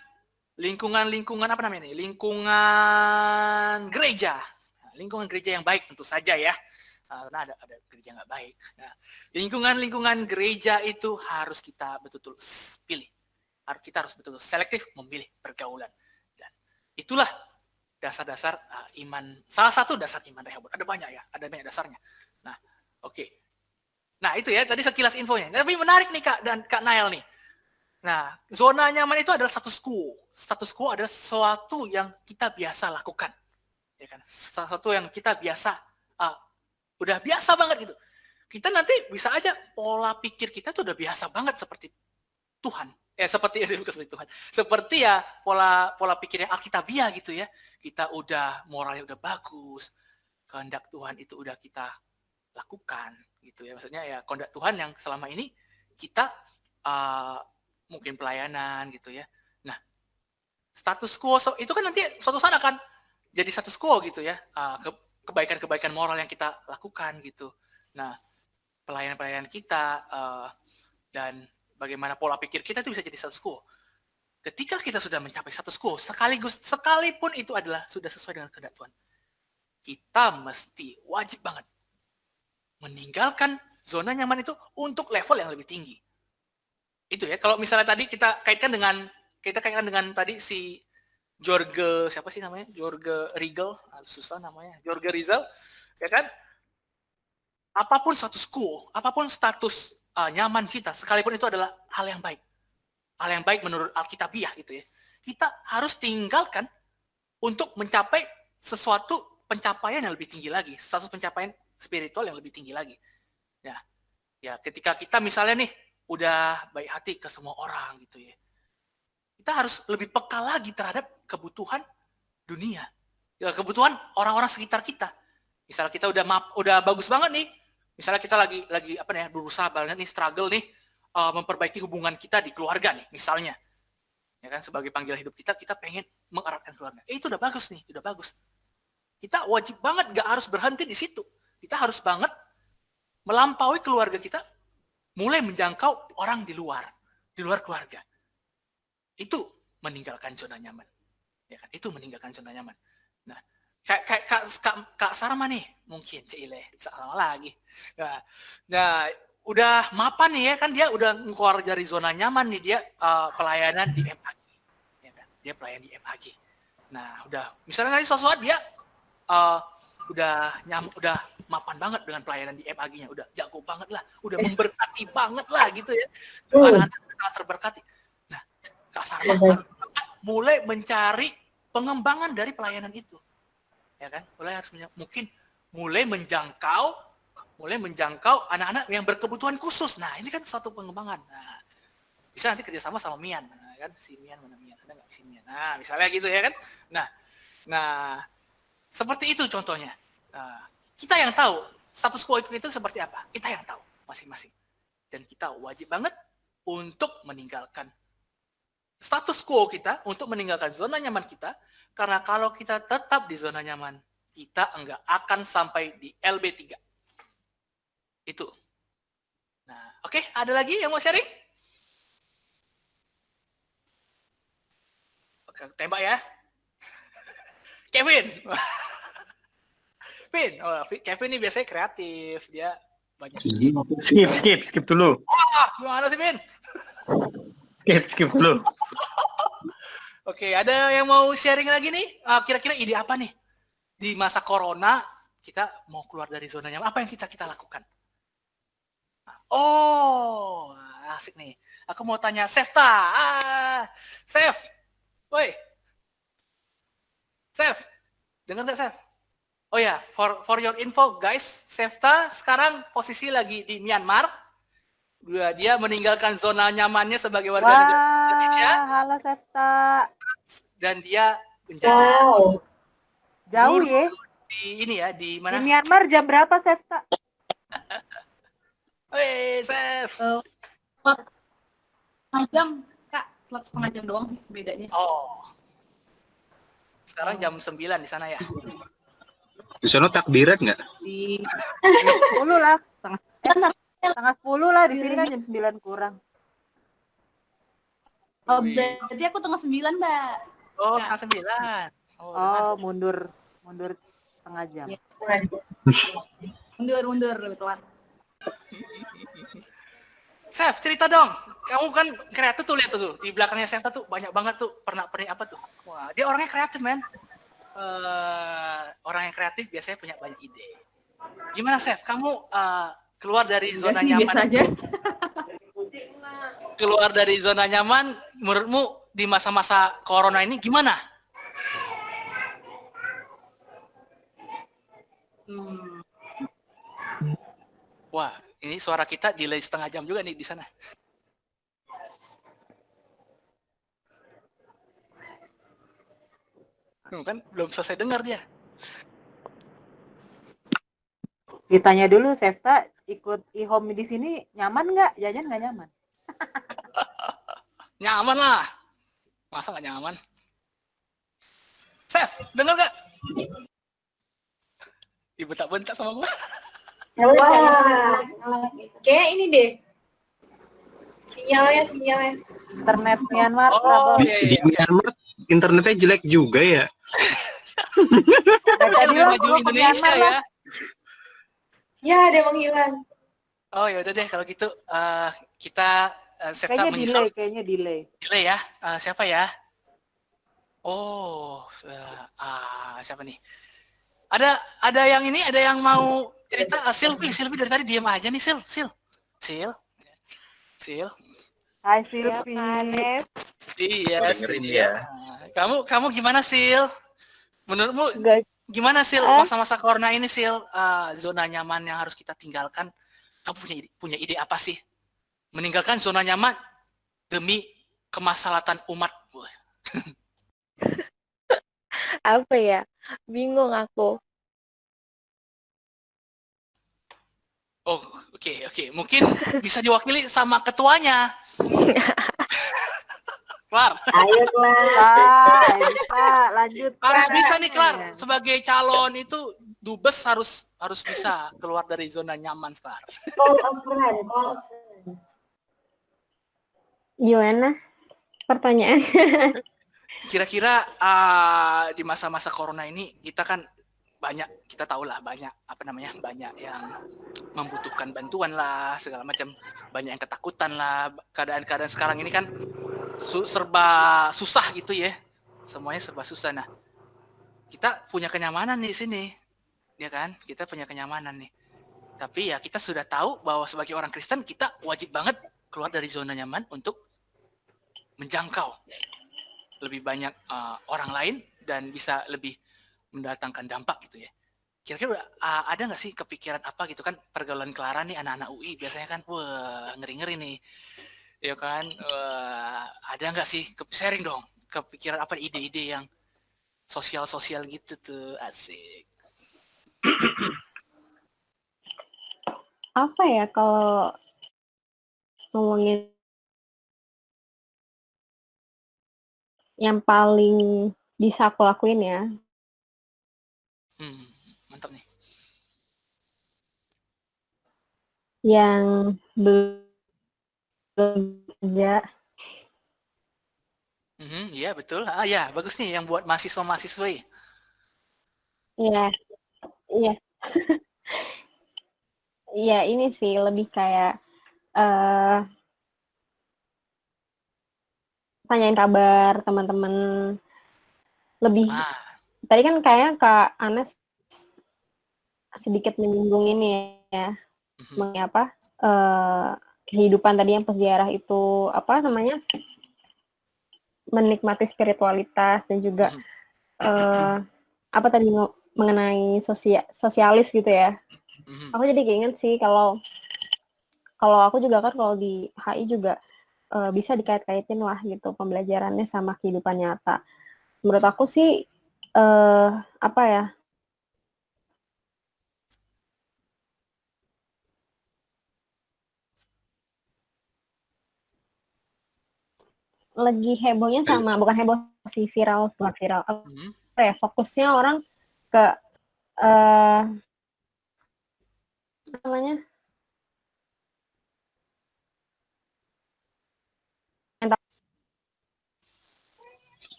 apa namanya ini? Lingkungan gereja. Nah, lingkungan gereja yang baik tentu saja ya. Karena ada gereja nggak baik. Nah, lingkungan gereja itu harus kita betul-betul pilih. Kita harus betul-betul selektif memilih pergaulan. Dan itulah dasar-dasar iman. Salah satu dasar iman Rehoboam. Ada banyak ya, ada banyak dasarnya. Nah, oke. Nah, itu ya tadi sekilas infonya. Tapi menarik nih Kak dan Kak Nael nih. Nah, zona nyaman itu adalah status quo. Status quo adalah sesuatu yang kita biasa lakukan. Ya kan? Sesuatu yang kita biasa udah biasa banget gitu. Kita nanti bisa aja pola pikir kita tuh udah biasa banget seperti Tuhan. Seperti Tuhan. Seperti ya pola pikirnya Alkitabiah gitu ya. Kita udah moralnya udah bagus. Kehendak Tuhan itu udah kita lakukan gitu ya. Maksudnya ya kehendak Tuhan yang selama ini kita mungkin pelayanan gitu ya. Nah, status quo itu kan nanti suatu saat akan jadi status quo gitu ya. Kebaikan-kebaikan moral yang kita lakukan gitu. Nah, pelayanan-pelayanan kita dan bagaimana pola pikir kita itu bisa jadi status quo. Ketika kita sudah mencapai status quo, sekalipun itu adalah sudah sesuai dengan kehendak Tuhan, kita mesti wajib banget meninggalkan zona nyaman itu untuk level yang lebih tinggi. Itu ya. Kalau misalnya tadi kita kaitkan dengan tadi si Jorge, siapa sih namanya? Jorge Riegel, susah namanya. Jorge Rizal, ya kan? Apapun status quo, apapun status nyaman kita, sekalipun itu adalah hal yang baik. Hal yang baik menurut Alkitabiah itu ya. Kita harus tinggalkan untuk mencapai sesuatu pencapaian yang lebih tinggi lagi, status pencapaian spiritual yang lebih tinggi lagi. Ya, ketika kita misalnya nih udah baik hati ke semua orang gitu ya. Kita harus lebih peka lagi terhadap kebutuhan dunia. Ya, kebutuhan orang-orang sekitar kita. Misalnya kita udah bagus banget nih. Misalnya kita lagi berusaha banget nih, struggle nih memperbaiki hubungan kita di keluarga nih, misalnya. Ya kan, sebagai panggilan hidup kita pengen mengeratkan keluarga. Itu udah bagus nih, udah bagus. Kita wajib banget gak harus berhenti di situ. Kita harus banget melampaui keluarga kita, mulai menjangkau orang di luar keluarga. Itu meninggalkan zona nyaman. Ya kan? Itu meninggalkan zona nyaman. Nah, kayak Kak Sarma nih, mungkin Cile, salah lagi. Nah, udah mapan nih ya kan, dia udah keluar dari zona nyaman nih, dia pelayanan di MHG. Ya kan? Dia pelayan di MHG. Nah, udah misalnya nanti suatu saat dia udah mapan banget dengan pelayanan di MHG-nya, udah jago banget lah, udah memberkati banget lah gitu ya. Anak-anak sangat terberkati. Nah, Kak Sarma mulai mencari pengembangan dari pelayanan itu. Ya kan? Mulai menjangkau anak-anak yang berkebutuhan khusus. Nah, ini kan suatu pengembangan. Nah, bisa nanti kerjasama sama Mian. Nah, kan si Mian mana Mian? Ada nggak si Mian? Nah, misalnya gitu ya kan? Nah, seperti itu contohnya. Nah, kita yang tahu status quo itu seperti apa. Kita yang tahu masing-masing. Dan kita wajib banget untuk meninggalkan status quo kita, untuk meninggalkan zona nyaman kita. Karena kalau kita tetap di zona nyaman, kita enggak akan sampai di LB3. Itu. Nah, oke, ada lagi yang mau sharing? Oke, tembak ya. Kevin. Kevin ini biasanya kreatif, dia banyak. Skip dulu. Gimana sih, Vin? Skip dulu. Oke, ada yang mau sharing lagi nih? Kira-kira ide apa nih? Di masa corona, kita mau keluar dari zona nyaman, apa yang kita lakukan? asik nih. Aku mau tanya Sefta. Sef. Woi. Sef. Dengar nggak, Sef? Oh ya, for your info guys, Sefta sekarang posisi lagi di Myanmar. Dia meninggalkan zona nyamannya sebagai warga negara Indonesia Halo Sefta. dan dia menjadi Wow. Jauh guru ya. di ini ya, di Di mana? Myanmar jam berapa Sefta? Woi, Sef. Setengah jam, Kak. Telat setengah jam doang sih bedanya. Oh. Sekarang jam 9 di sana ya. Di sana takbiran nggak? Di 10 lah. Setengah 10 lah, di sini kan jam 9 kurang. Oh, berarti aku tengah 9, Mbak. Oh, Kak. setengah 9. Oh, mundur setengah jam. Ya. Mundur lebih telat. Sef, cerita dong. Kamu kan kreatif tuh, lihat tuh di belakangnya Sef tuh banyak banget tuh pernah apa tuh. Wah, dia orangnya kreatif, men. Orang yang kreatif biasanya punya banyak ide. Gimana, Sef? Kamu keluar dari zona nyaman? Biasa aja. Keluar dari zona nyaman, menurutmu di masa-masa corona ini gimana? Wah, ini suara kita delay setengah jam juga nih di sana. Kan belum selesai dengar dia. Ditanya dulu Sefta, ikut e-home di sini nyaman nggak? Jajan nggak nyaman? Nyaman lah. Masa nggak nyaman? Sef, dengar nggak? Dibentak-bentak sama gua. Wah. Kayak ini deh. Sinyalnya. Internet Myanmar Oh, trouble. iya. Di Myanmar internetnya jelek juga ya. Tadi Lebih lah, maju gua ke Indonesia Myanmar ya. lah. Ya, ada menghilang. Oh ya udah deh kalau gitu kita Sefta menyusul Kayaknya delay. delay ya. Siapa ya? Oh, siapa nih? Ada yang ini, ada yang mau cerita? Silvi dari tadi diam aja nih, Sil. Hai Silvi. Iya, dengerin Sil. dia. Kamu gimana, Sil? Menurutmu gimana, Sil, masa-masa corona ini, Sil? Zona nyaman yang harus kita tinggalkan. Kamu punya ide apa sih? Meninggalkan zona nyaman demi kemaslahatan umat. Apa ya? Bingung aku. Oh, oke. Mungkin bisa diwakili sama ketuanya. Klar. Ayo, Bisa, lanjut. Harus bisa nih, Klar. Sebagai calon itu dubes harus bisa keluar dari zona nyaman, Klar. Call of friend. Gimana pertanyaannya? Kira-kira di masa-masa corona ini kita kan kita tahu lah banyak yang membutuhkan bantuan lah, segala macam, banyak yang ketakutan lah. Keadaan sekarang ini kan serba susah gitu ya, semuanya serba susah. Nah, kita punya kenyamanan di sini, ya kan? Kita punya kenyamanan nih. Tapi ya kita sudah tahu bahwa sebagai orang Kristen kita wajib banget keluar dari zona nyaman untuk menjangkau lebih banyak orang lain dan bisa lebih mendatangkan dampak gitu ya. Kira-kira ada nggak sih kepikiran apa gitu kan, pergaulan Clara nih anak-anak UI biasanya kan, wah ngeri-ngeri nih, ya kan? Ada nggak sih sharing dong, kepikiran apa ide-ide yang sosial gitu tuh, asik. Apa ya kalau ngomongin yang paling bisa aku lakuin ya? Mantap nih. Yang belum kerja. Iya betul. Ya bagus nih yang buat mahasiswa ya. Iya. Iya ini sih lebih kayak tanyain kabar teman-teman, lebih tadi kan kayaknya Kak Anes sedikit menyinggung ini ya, mengenai apa kehidupan tadi yang peziarah itu apa namanya, menikmati spiritualitas dan juga apa tadi mengenai sosialis gitu ya. Aku jadi keinget sih kalau aku juga kan kalau di HI juga bisa dikait-kaitin lah gitu pembelajarannya sama kehidupan nyata. Menurut aku sih apa ya? Lagi hebohnya sama, bukan heboh sih, viral, bukan viral. Apa ya, fokusnya orang ke apa namanya?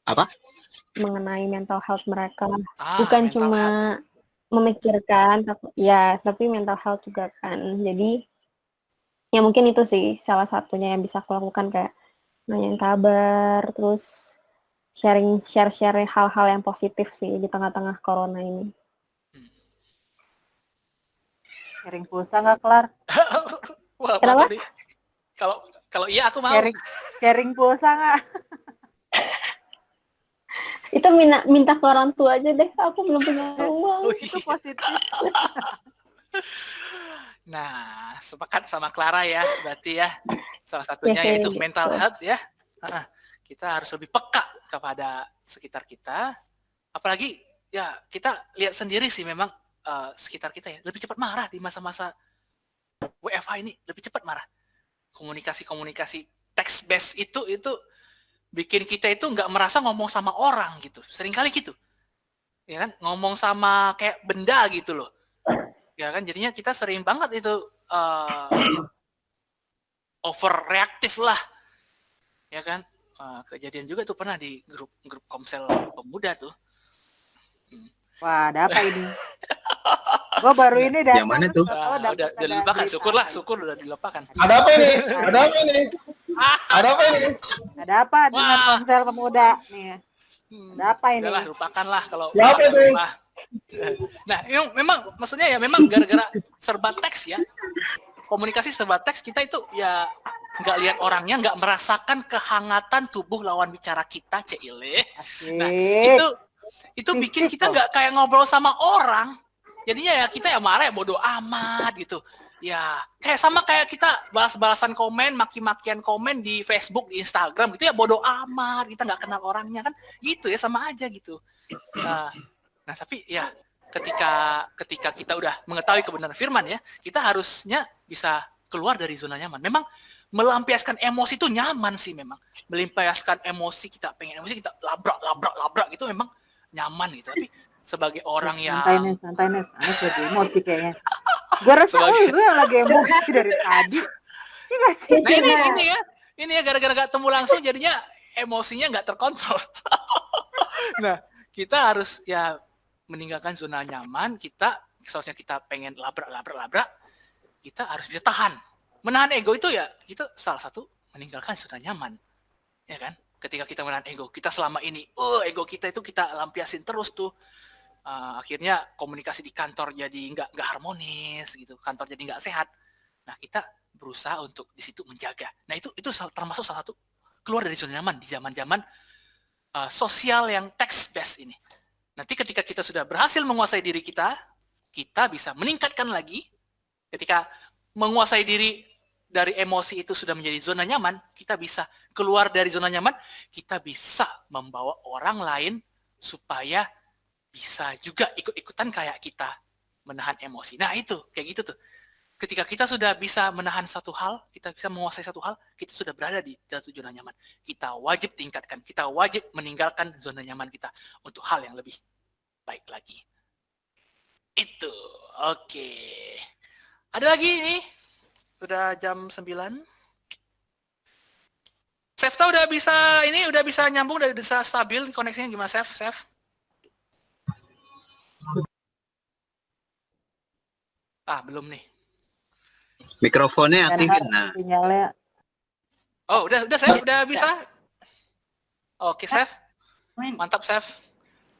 Apa? Mengenai mental health mereka. Ah, Bukan mental cuma health. memikirkan, tapi mental health juga kan. Jadi ya mungkin itu sih salah satunya yang bisa aku lakukan, kayak nanyain kabar, terus share hal-hal yang positif sih di tengah-tengah corona ini. Sharing pulsa nggak kelar? Wah, Kenapa? tadi. Kalau iya aku mau. Sharing pulsa nggak? Itu minta ke orang tua aja deh, aku belum punya uang. Itu positif. Nah, sepakat sama Clara ya, berarti ya salah satunya Ya, yaitu gitu. mental health ya. Kita harus lebih peka kepada sekitar kita. Apalagi ya kita lihat sendiri sih memang sekitar kita ya lebih cepat marah di masa-masa WFH ini, lebih cepat marah. Komunikasi text based itu bikin kita itu nggak merasa ngomong sama orang gitu. Seringkali gitu. Ya kan, ngomong sama kayak benda gitu loh. Ya kan, jadinya kita sering banget itu overreaktif lah. Ya kan? Kejadian juga tuh pernah di grup Komsel pemuda tuh. Wah, ada apa ini? Gue baru ini datang. Yang mana tuh? Udah dilupakan, syukur udah dilupakan. Ada apa ini? Ada apa ini? Ada apa ini? Ada apa dengan Komsel pemuda nih? Ada apa ini? Udahlah, lupakanlah kalau Ya, apa itu? Nah, memang maksudnya ya memang gara-gara serba teks ya. Komunikasi serba teks, kita itu ya nggak lihat orangnya, nggak merasakan kehangatan tubuh lawan bicara kita, Cile. Nah, itu bikin kita nggak kayak ngobrol sama orang. Jadinya ya kita ya marah ya bodoh amat gitu. Ya, kayak kita balas-balasan komen, maki-makian komen di Facebook, di Instagram gitu ya bodoh amat, kita nggak kenal orangnya kan. Gitu ya, sama aja gitu. Nah, tapi ya ketika kita udah mengetahui kebenaran firman ya, kita harusnya bisa keluar dari zona nyaman. Memang melampiaskan emosi itu nyaman sih memang. Melampiaskan emosi, kita pengen emosi, kita labrak gitu memang nyaman gitu. Tapi sebagai orang yang santai nih, Anes lagi emosi kayaknya. Gue rasa lu yang lagi emosi dari tadi. Nah ini ya gara-gara gak temu langsung jadinya emosinya nggak terkontrol. Nah, kita harus ya meninggalkan zona nyaman. Seharusnya kita pengen labrak, kita harus bisa tahan. Menahan ego itu ya, itu salah satu meninggalkan zona nyaman. Ya kan? Ketika kita menahan ego, kita selama ini, ego kita itu kita lampiasin terus tuh. Akhirnya komunikasi di kantor jadi nggak harmonis gitu, kantor jadi nggak sehat. Nah, kita berusaha untuk di situ menjaga. Nah, itu termasuk salah satu keluar dari zona nyaman di zaman-zaman sosial yang text based ini. Nanti ketika kita sudah berhasil menguasai diri kita bisa meningkatkan lagi. Ketika menguasai diri dari emosi itu sudah menjadi zona nyaman, kita bisa keluar dari zona nyaman, kita bisa membawa orang lain supaya bisa juga ikut-ikutan kayak kita menahan emosi. Nah, itu kayak gitu tuh. Ketika kita sudah bisa menahan satu hal, kita bisa menguasai satu hal, kita sudah berada di satu zona nyaman. Kita wajib tingkatkan, kita wajib meninggalkan zona nyaman kita untuk hal yang lebih baik lagi. Itu. Oke. Ada lagi nih? Udah jam 9. Sefta udah bisa nyambung, udah bisa stabil koneksinya gimana, Sef? Belum nih. Mikrofonnya aktifin. Nah. Sinyalnya. Oh, udah Sef, udah bisa. Oke, Sef. Mantap, Sef.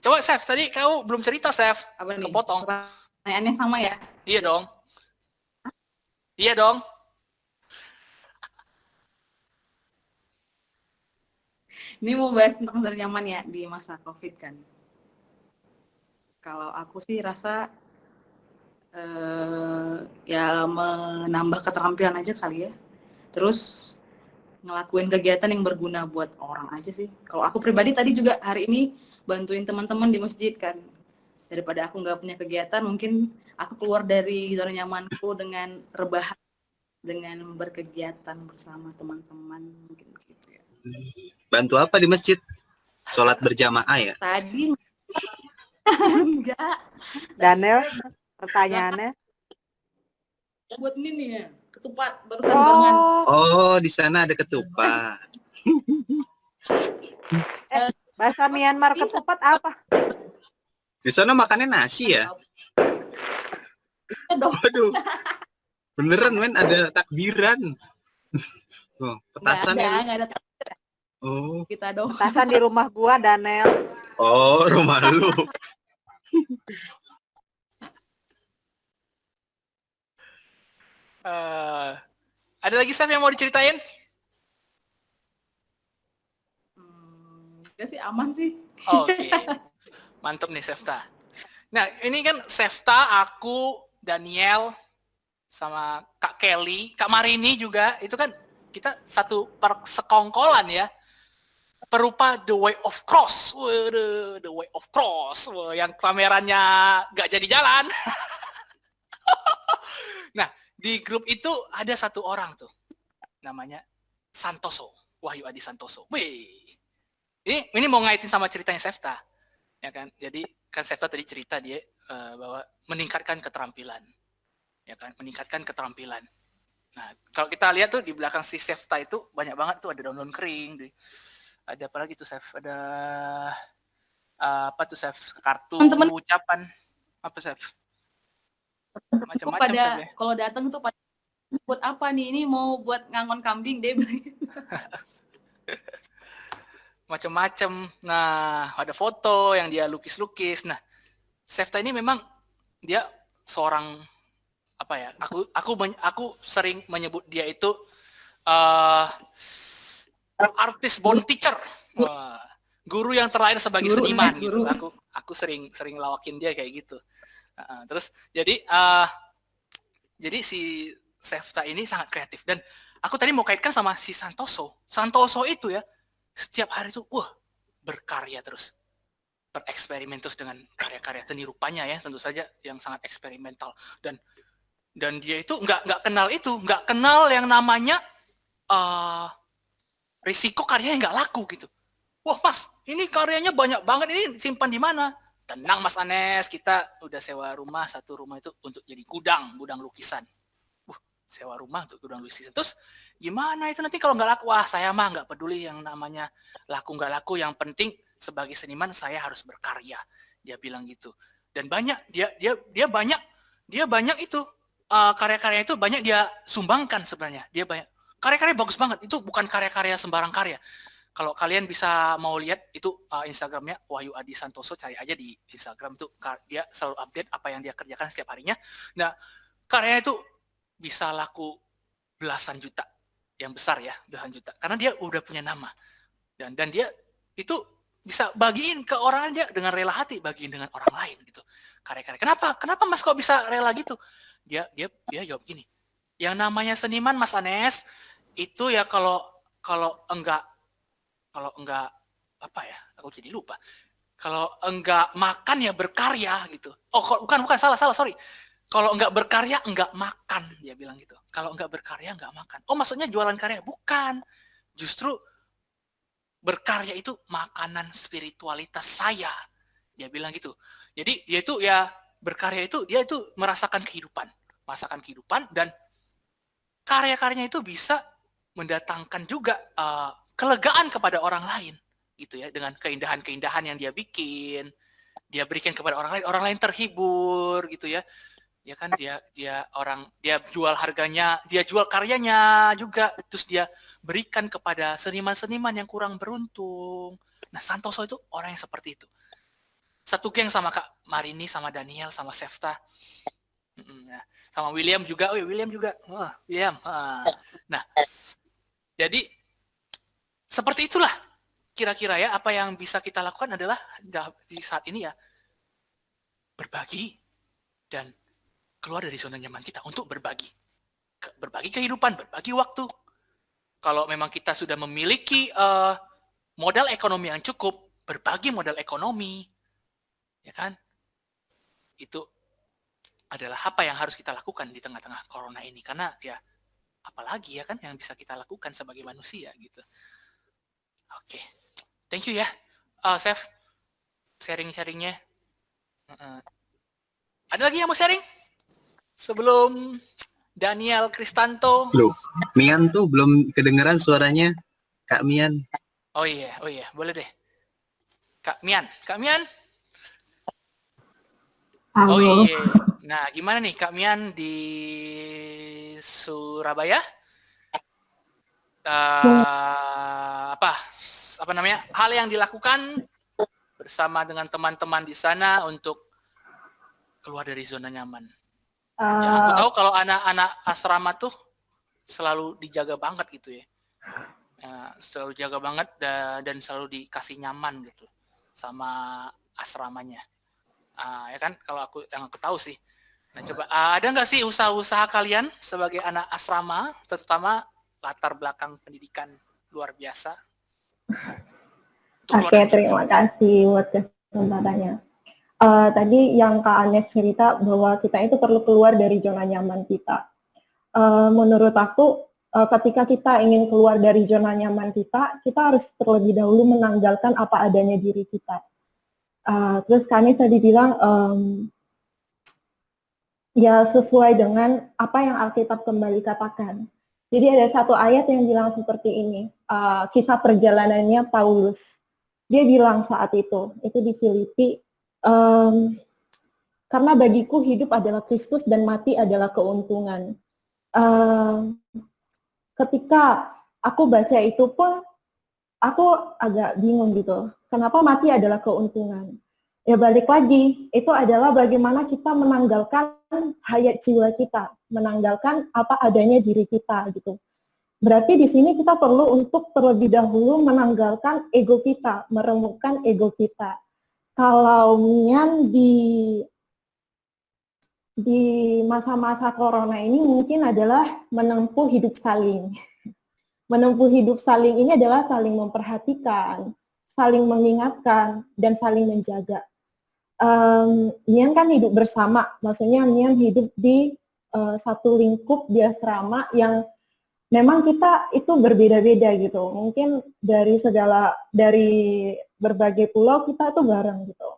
Coba, Sef, tadi kau belum cerita, Sef. Apa nih? Kepotong. Pertanyaannya sama ya? Iya dong. Iya dong. Ini mau bahas tentang zona nyaman ya di masa COVID kan. Kalau aku sih rasa ya menambah keterampilan aja kali ya. Terus ngelakuin kegiatan yang berguna buat orang aja sih. Kalau aku pribadi tadi juga hari ini bantuin teman-teman di masjid kan. Daripada aku nggak punya kegiatan, mungkin aku keluar dari zona nyamanku dengan rebahan, dengan berkegiatan bersama teman-teman mungkin gitu ya. Bantu apa di masjid? Sholat berjamaah ya? Tadi enggak. Daniel, pertanyaannya. Buat ini nih ya, ketupat barusan banget. Oh, di sana ada ketupat. Bahasa Myanmar ketupat apa? Di sana makannya nasi ya? Waduh. Beneran men, ada takbiran. Oh, petasan ya. Nggak ada Oh. kita dong. Petasan di rumah gua, Daniel. Oh, rumah lu. Ada lagi Chef yang mau diceritain? Enggak sih, aman sih. Oke. Mantep nih Sefta. Nah, ini kan Sefta, aku, Daniel, sama Kak Kelly, Kak Marini juga, itu kan kita satu persekongkolan ya. Perupa The Way of Cross. Waduh, The Way of Cross. Wah, yang kameranya gak jadi jalan. Nah, di grup itu ada satu orang tuh. Namanya Santoso. Wahyu Adi Santoso. Wih. Ini mau ngaitin sama ceritanya Sefta. Ya kan? Jadi kan Sefta tadi cerita dia bahwa meningkatkan keterampilan. Ya kan? Meningkatkan keterampilan. Nah, kalau kita lihat tuh di belakang si Sefta itu banyak banget tuh, ada daun-daun kering, ada apa lagi tuh Chef? Ada apa tuh Chef? Kartu Teman-teman ucapan apa Chef? Macam-macam pada Chef ya. kalau datang tuh pada buat apa nih? Ini mau buat ngangon kambing deh. Macam-macam. Nah, ada foto yang dia lukis-lukis. Nah, Sefta ini memang dia seorang apa ya? Aku sering menyebut dia itu artis born teacher. Wah, guru yang terlahir sebagai seniman gitu. Aku sering lawakin dia kayak gitu. Terus jadi si Sefta ini sangat kreatif, dan aku tadi mau kaitkan sama si Santoso. Santoso itu ya setiap hari tuh berkarya terus, bereksperimen terus dengan karya-karya seni rupanya ya, tentu saja yang sangat eksperimental, dan dia itu nggak kenal yang namanya risiko karyanya nggak laku gitu. Wah Mas, ini karyanya banyak banget, ini simpan di mana? Tenang Mas Anes, kita udah sewa rumah, satu rumah itu untuk jadi gudang lukisan. Sewa rumah untuk gudang lukisan. Terus gimana itu nanti kalau nggak laku? Wah saya mah nggak peduli yang namanya laku nggak laku, yang penting sebagai seniman saya harus berkarya. Dia bilang gitu. Dan banyak dia banyak itu karya-karya itu banyak dia sumbangkan sebenarnya. Dia banyak karya-karya bagus banget. Itu bukan karya-karya sembarang karya. Kalau kalian bisa mau lihat itu Instagramnya Wahyu Adi Santoso, cari aja di Instagram tuh, dia selalu update apa yang dia kerjakan setiap harinya. Nah, karyanya itu bisa laku belasan juta, yang besar ya, belasan juta, karena dia udah punya nama, dan dia itu bisa bagiin ke orang, dia dengan rela hati bagiin dengan orang lain gitu karya-karya. Kenapa Mas kok bisa rela gitu? Dia jawab gini, yang namanya seniman Mas Anes itu ya kalau enggak apa ya, aku jadi lupa, kalau enggak makan ya berkarya gitu. Oh bukan salah sorry. Kalau enggak berkarya enggak makan, dia bilang gitu. Kalau enggak berkarya enggak makan. Oh maksudnya jualan karya? Bukan. Justru berkarya itu makanan spiritualitas saya. Dia bilang gitu. Jadi dia itu ya berkarya itu, dia itu merasakan kehidupan, dan karya-karyanya itu bisa mendatangkan juga kelegaan kepada orang lain gitu ya, dengan keindahan-keindahan yang dia bikin, dia berikan kepada orang lain terhibur gitu ya. Ya kan dia jual harganya, dia jual karyanya juga, terus dia berikan kepada seniman-seniman yang kurang beruntung. Nah, Santoso itu orang yang seperti itu. Satu geng sama Kak Marini, sama Daniel, sama Sefta. Nah, sama William juga, wah William. Nah, jadi seperti itulah kira-kira ya apa yang bisa kita lakukan adalah di saat ini ya berbagi dan keluar dari zona nyaman kita untuk berbagi kehidupan, berbagi waktu. Kalau memang kita sudah memiliki modal ekonomi yang cukup, berbagi modal ekonomi, ya kan? Itu adalah apa yang harus kita lakukan di tengah-tengah corona ini, karena ya apalagi ya kan yang bisa kita lakukan sebagai manusia gitu. Oke, thank you ya, Chef, sharing-sharingnya. Ada lagi yang mau sharing sebelum Daniel Kristanto? Loh, Mian tuh belum kedengeran suaranya, Kak Mian. Oh iya, boleh deh. Kak Mian. Halo. Oh iya. Nah, gimana nih Kak Mian di Surabaya? Apa namanya? Hal yang dilakukan bersama dengan teman-teman di sana untuk keluar dari zona nyaman. Ya, aku tahu kalau anak-anak asrama tuh selalu dijaga banget gitu ya. Selalu jaga banget dan selalu dikasih nyaman gitu sama asramanya. Ya kan, kalau aku tahu sih. Nah, coba ada nggak sih usaha-usaha kalian sebagai anak asrama, terutama latar belakang pendidikan luar biasa? Oke, terima kasih buat kesempatannya. Tadi yang Kak Anes cerita bahwa kita itu perlu keluar dari zona nyaman kita. Menurut aku, ketika kita ingin keluar dari zona nyaman kita harus terlebih dahulu menanggalkan apa adanya diri kita. Terus Kak Anes tadi bilang, ya sesuai dengan apa yang Alkitab kembali katakan. Jadi ada satu ayat yang bilang seperti ini, kisah perjalanannya Paulus. Dia bilang saat itu di Filipi, karena bagiku hidup adalah Kristus dan mati adalah keuntungan. Ketika aku baca itu pun, aku agak bingung gitu, kenapa mati adalah keuntungan? Ya balik lagi, itu adalah bagaimana kita menanggalkan hayat jiwa kita, menanggalkan apa adanya diri kita gitu. Berarti di sini kita perlu untuk terlebih dahulu menanggalkan ego kita, meremukkan ego kita. Kalau Mian di masa-masa corona ini mungkin adalah menempuh hidup saling. Menempuh hidup saling ini adalah saling memperhatikan, saling mengingatkan, dan saling menjaga. Mian kan hidup bersama, maksudnya Mian hidup di satu lingkup di asrama yang memang kita itu berbeda-beda gitu. Mungkin dari berbagai pulau kita tuh bareng gitu.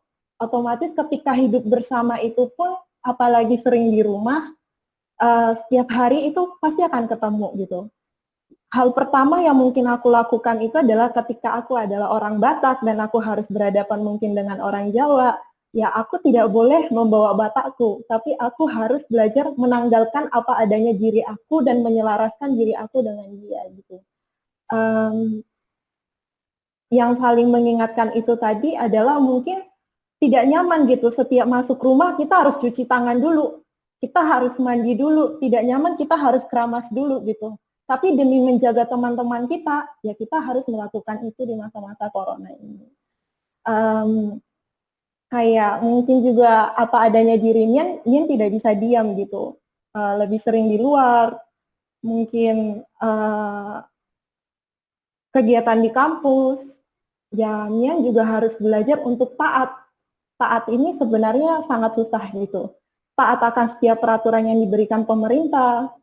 Otomatis ketika hidup bersama itu pun, apalagi sering di rumah, setiap hari itu pasti akan ketemu gitu. Hal pertama yang mungkin aku lakukan itu adalah ketika aku adalah orang Batak dan aku harus berhadapan mungkin dengan orang Jawa, ya aku tidak boleh membawa Batakku, tapi aku harus belajar menanggalkan apa adanya diri aku dan menyelaraskan diri aku dengan dia gitu. Yang saling mengingatkan itu tadi adalah mungkin tidak nyaman gitu, setiap masuk rumah kita harus cuci tangan dulu, kita harus mandi dulu, tidak nyaman kita harus keramas dulu gitu. Tapi demi menjaga teman-teman kita, ya kita harus melakukan itu di masa-masa corona ini. Kayak mungkin juga apa adanya diri Mian tidak bisa diam gitu. Lebih sering di luar, mungkin kegiatan di kampus, ya Mian juga harus belajar untuk taat. Taat ini sebenarnya sangat susah gitu. Taat akan setiap peraturan yang diberikan pemerintah,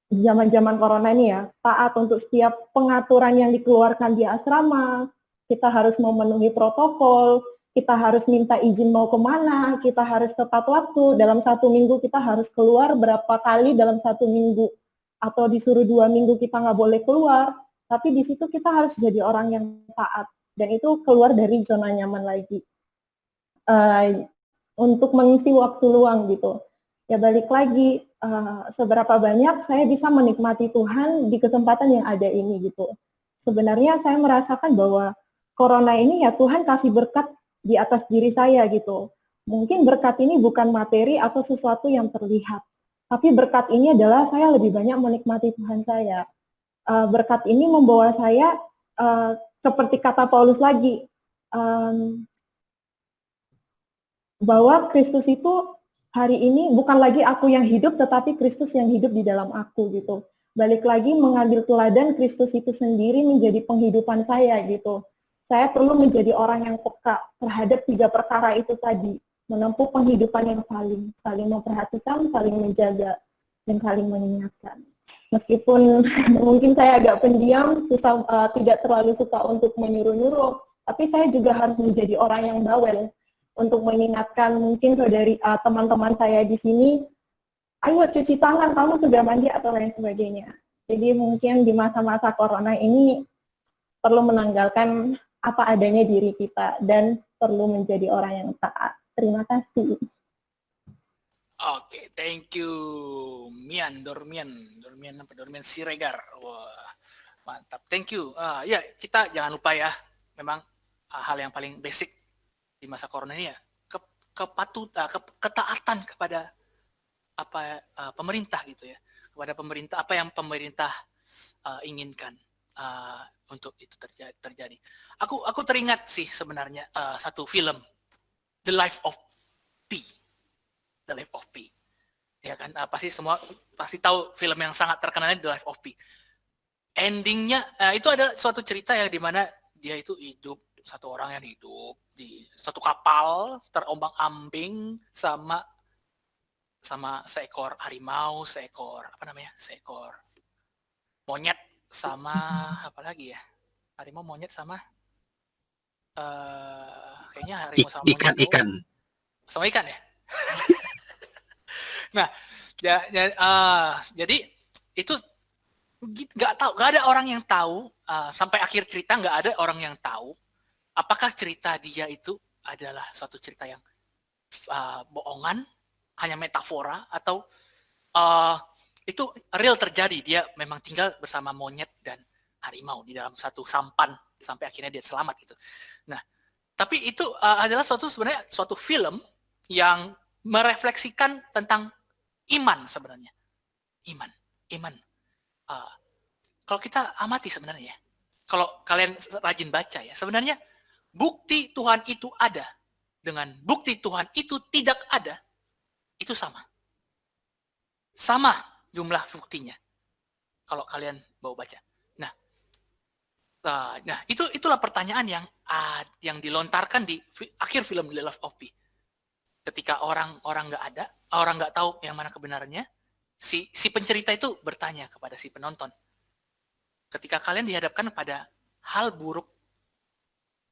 di zaman-zaman corona ini ya, taat untuk setiap pengaturan yang dikeluarkan di asrama, kita harus memenuhi protokol, kita harus minta izin mau kemana, kita harus tepat waktu, dalam 1 minggu kita harus keluar berapa kali dalam 1 minggu, atau disuruh 2 minggu kita nggak boleh keluar, tapi di situ kita harus jadi orang yang taat, dan itu keluar dari zona nyaman lagi. Untuk mengisi waktu luang gitu. Ya balik lagi, seberapa banyak saya bisa menikmati Tuhan di kesempatan yang ada ini gitu. Sebenarnya saya merasakan bahwa corona ini ya Tuhan kasih berkat di atas diri saya gitu. Mungkin berkat ini bukan materi atau sesuatu yang terlihat, tapi berkat ini adalah saya lebih banyak menikmati Tuhan saya. Berkat ini membawa saya seperti kata Paulus lagi, bahwa Kristus itu hari ini bukan lagi aku yang hidup, tetapi Kristus yang hidup di dalam aku gitu. Balik lagi mengambil teladan Kristus itu sendiri menjadi penghidupan saya gitu. Saya perlu menjadi orang yang peka terhadap 3 perkara itu tadi, menempuh penghidupan yang saling memperhatikan, saling menjaga, dan saling mengingatkan. Meskipun mungkin saya agak pendiam, tidak terlalu suka untuk menyuruh-nyuruh, tapi saya juga harus menjadi orang yang bawel untuk mengingatkan mungkin teman-teman saya di sini, ayo cuci tangan, kamu sudah mandi atau lain sebagainya. Jadi mungkin di masa-masa corona ini perlu menanggalkan apa adanya diri kita dan perlu menjadi orang yang taat. Terima kasih. Oke, thank you Dormian Siregar. Wah, mantap. Thank you. Ya, kita jangan lupa ya, memang hal yang paling basic di masa corona ini ya, ketaatan kepada pemerintah gitu ya, kepada pemerintah, apa yang pemerintah inginkan untuk itu terjadi. Aku teringat sih sebenarnya satu film, The Life of Pi. The Life of Pi. Ya kan, pasti tahu film yang sangat terkenal The Life of Pi. Endingnya itu ada suatu cerita ya di mana dia itu hidup, satu orang yang hidup di satu kapal terombang-ambing sama seekor harimau, seekor monyet, sama apa lagi ya? Harimau, monyet, sama kayaknya harimau sama monyet ikan. Sama ikan ya. Nah, jadi itu nggak ada orang yang tahu sampai akhir cerita, nggak ada orang yang tahu apakah cerita dia itu adalah suatu cerita yang bohongan, hanya metafora, atau itu real terjadi. Dia memang tinggal bersama monyet dan harimau di dalam satu sampan sampai akhirnya dia selamat gitu. Nah, tapi itu adalah sebenarnya suatu film yang merefleksikan tentang iman sebenarnya. Iman. Kalau kita amati sebenarnya, kalau kalian rajin baca ya, sebenarnya bukti Tuhan itu ada dengan bukti Tuhan itu tidak ada, itu sama. Sama jumlah buktinya. Kalau kalian mau baca. Nah, itulah pertanyaan yang dilontarkan di akhir film The Life of Pi. Ketika orang nggak ada, orang nggak tahu yang mana kebenarannya, si pencerita itu bertanya kepada si penonton. Ketika kalian dihadapkan pada hal buruk,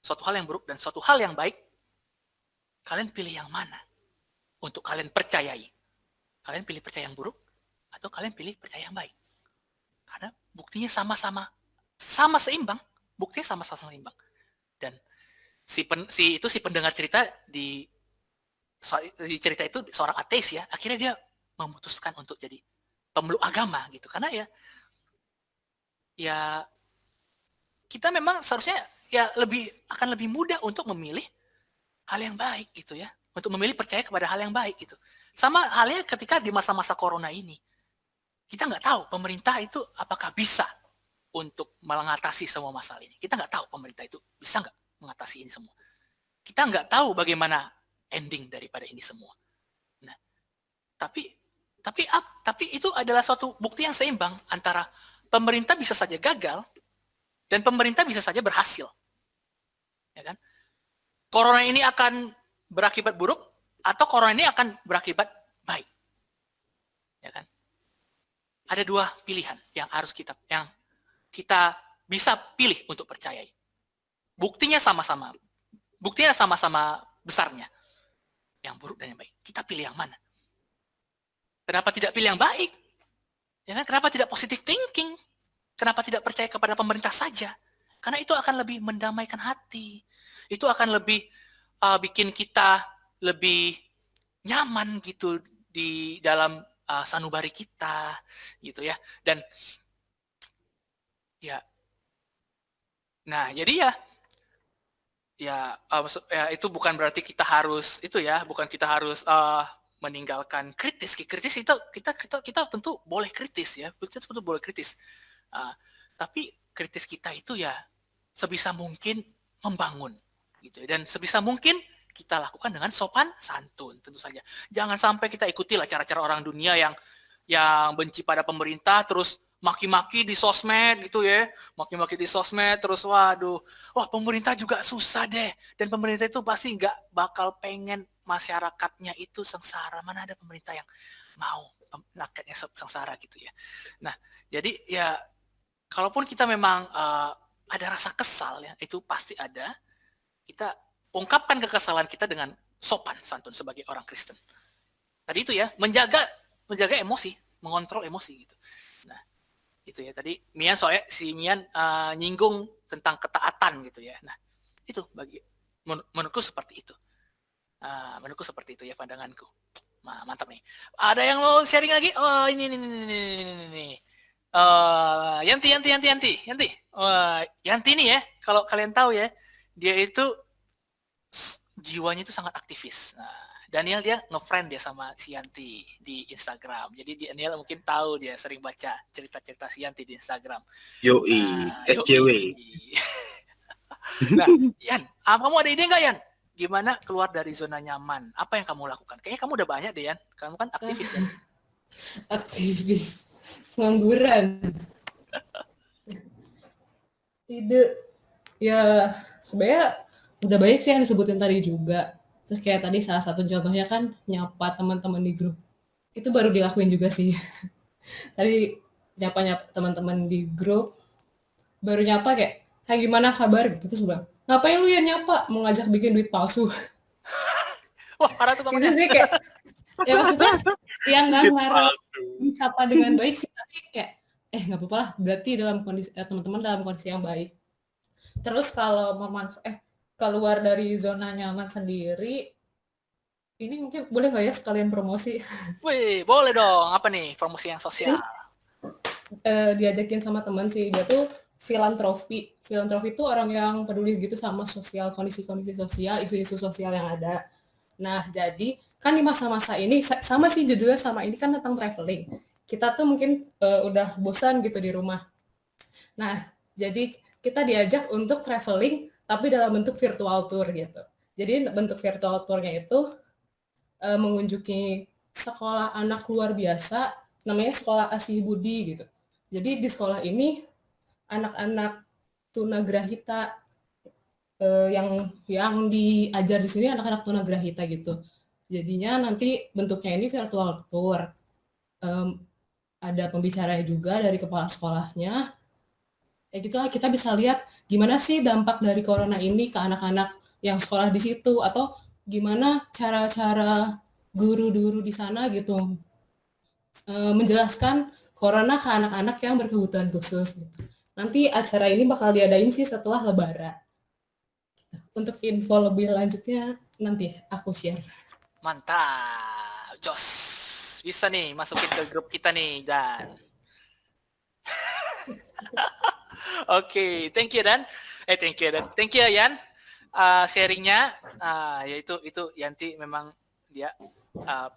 suatu hal yang buruk dan suatu hal yang baik, kalian pilih yang mana untuk kalian percayai? Kalian pilih percaya yang buruk atau kalian pilih percaya yang baik? Karena buktinya sama seimbang, buktinya sama-sama seimbang. Dan si pendengar cerita di cerita itu seorang ateis ya, akhirnya dia memutuskan untuk jadi pemeluk agama gitu, karena ya kita memang seharusnya ya akan lebih mudah untuk memilih hal yang baik gitu ya, untuk memilih percaya kepada hal yang baik gitu. Sama halnya ketika di masa-masa corona ini, kita nggak tahu pemerintah itu apakah bisa untuk mengatasi semua masalah ini. Kita nggak tahu pemerintah itu bisa nggak mengatasi ini semua. Kita nggak tahu bagaimana ending daripada ini semua. Nah, tapi itu adalah suatu bukti yang seimbang antara pemerintah bisa saja gagal dan pemerintah bisa saja berhasil. Ya kan? Corona ini akan berakibat buruk atau corona ini akan berakibat baik. Ya kan? Ada dua pilihan yang kita bisa pilih untuk percayai. Buktinya sama-sama besarnya. Yang buruk dan yang baik. Kita pilih yang mana? Kenapa tidak pilih yang baik? Ya kan? Kenapa tidak positive thinking? Kenapa tidak percaya kepada pemerintah saja? Karena itu akan lebih mendamaikan hati. Itu akan lebih bikin kita lebih nyaman gitu di dalam sanubari kita gitu ya. Dan ya, nah jadi itu bukan berarti kita harus bukan kita harus meninggalkan kritis. Kritis kita tentu boleh kritis ya, kita tentu boleh kritis. Tapi kritis kita itu ya sebisa mungkin membangun gitu ya. Dan sebisa mungkin kita lakukan dengan sopan santun tentu saja. Jangan sampai kita ikutilah cara-cara orang dunia yang benci pada pemerintah terus maki-maki di sosmed gitu ya, maki-maki di sosmed terus wah pemerintah juga susah deh, dan pemerintah itu pasti nggak bakal pengen masyarakatnya itu sengsara. Mana ada pemerintah yang mau rakyatnya sengsara gitu ya. Nah jadi ya kalaupun kita memang ada rasa kesal ya, itu pasti ada, kita ungkapkan kekesalan kita dengan sopan santun sebagai orang Kristen. Tadi itu ya, menjaga emosi, mengontrol emosi gitu. Nah, itu ya tadi si Mian nyinggung tentang ketaatan gitu ya. Nah, itu menurutku seperti itu. Menurutku seperti itu ya pandanganku. Mantap nih. Ada yang mau sharing lagi? Oh, ini. Yanti. Yanti nih ya, kalau kalian tahu ya, dia itu jiwanya itu sangat aktivis. Nah, Daniel dia ngefriend dia sama si Yanti di Instagram. Jadi Daniel mungkin tahu, dia sering baca cerita-cerita si Yanti di Instagram. Yoi, SJW. Nah, Yan, kamu ada ide nggak Yan? Gimana keluar dari zona nyaman? Apa yang kamu lakukan? Kayaknya kamu udah banyak deh Yan. Kamu kan aktivis ya. Aktivis. Ngangguran. Ide. Ya, sebenarnya udah banyak sih yang disebutin tadi juga. Terus kayak tadi salah satu contohnya kan nyapa teman-teman di grup. Itu baru dilakuin juga sih. Tadi nyapa teman-teman di grup, baru nyapa kayak, "Hai gimana kabar?" gitu. Terus bilang, "Ngapain lu ya nyapa? Mau ngajak bikin duit palsu." Wah, parah tuh Itu sih kayak, ya maksudnya yang nggak ngarep sapa dengan baik sih, tapi kayak, nggak apa-apa lah, berarti dalam kondisi teman-teman dalam kondisi yang baik. Terus kalau keluar dari zona nyaman sendiri, ini mungkin boleh nggak ya sekalian promosi? Wih, boleh dong. Apa nih promosi yang sosial? Diajakin sama teman sih, dia tuh filantropi. Filantropi itu orang yang peduli gitu sama sosial, kondisi-kondisi sosial, isu-isu sosial yang ada. Nah, jadi kan di masa-masa ini, sama sih judulnya sama, ini kan tentang traveling. Kita tuh mungkin udah bosan gitu di rumah. Nah, jadi kita diajak untuk traveling, tapi dalam bentuk virtual tour gitu. Jadi bentuk virtual tournya itu mengunjungi sekolah anak luar biasa, namanya Sekolah Asih Budi gitu. Jadi di sekolah ini anak-anak tunagrahita yang diajar di sini anak-anak tunagrahita gitu. Jadinya nanti bentuknya ini virtual tour. Ada pembicaranya juga dari kepala sekolahnya. Ya gitu lah, kita bisa lihat gimana sih dampak dari corona ini ke anak-anak yang sekolah di situ, atau gimana cara-cara guru-guru di sana gitu menjelaskan corona ke anak-anak yang berkebutuhan khusus gitu. Nanti acara ini bakal diadain sih setelah Lebaran. Untuk info lebih lanjutnya nanti aku share. Mantap, Jos. Bisa nih masukin ke grup kita nih, Dan. Oke, thank you Dan. Thank you Yan. Sharingnya, yaitu Yanti memang dia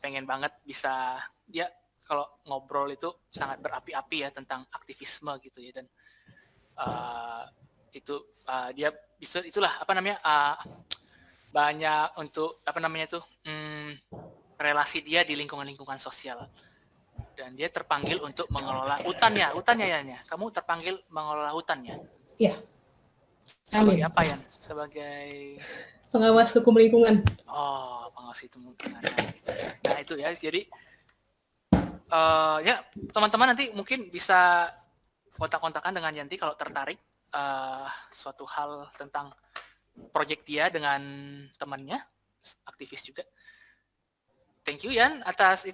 pengen banget bisa, dia kalau ngobrol itu sangat berapi-api ya tentang aktivisme gitu ya, dan dia bisa itulah banyak untuk relasi dia di lingkungan sosial. Dan dia terpanggil untuk mengelola hutannya ya. Kamu terpanggil mengelola hutannya. Iya. Sebagai apa ya? Sebagai pengawas hukum lingkungan. Oh, pengawas hukum lingkungan. Nah itu ya. Jadi ya teman-teman nanti mungkin bisa kontak-kontakan dengan Yanti kalau tertarik suatu hal tentang proyek dia dengan temannya, aktivis juga. Thank you Yan atas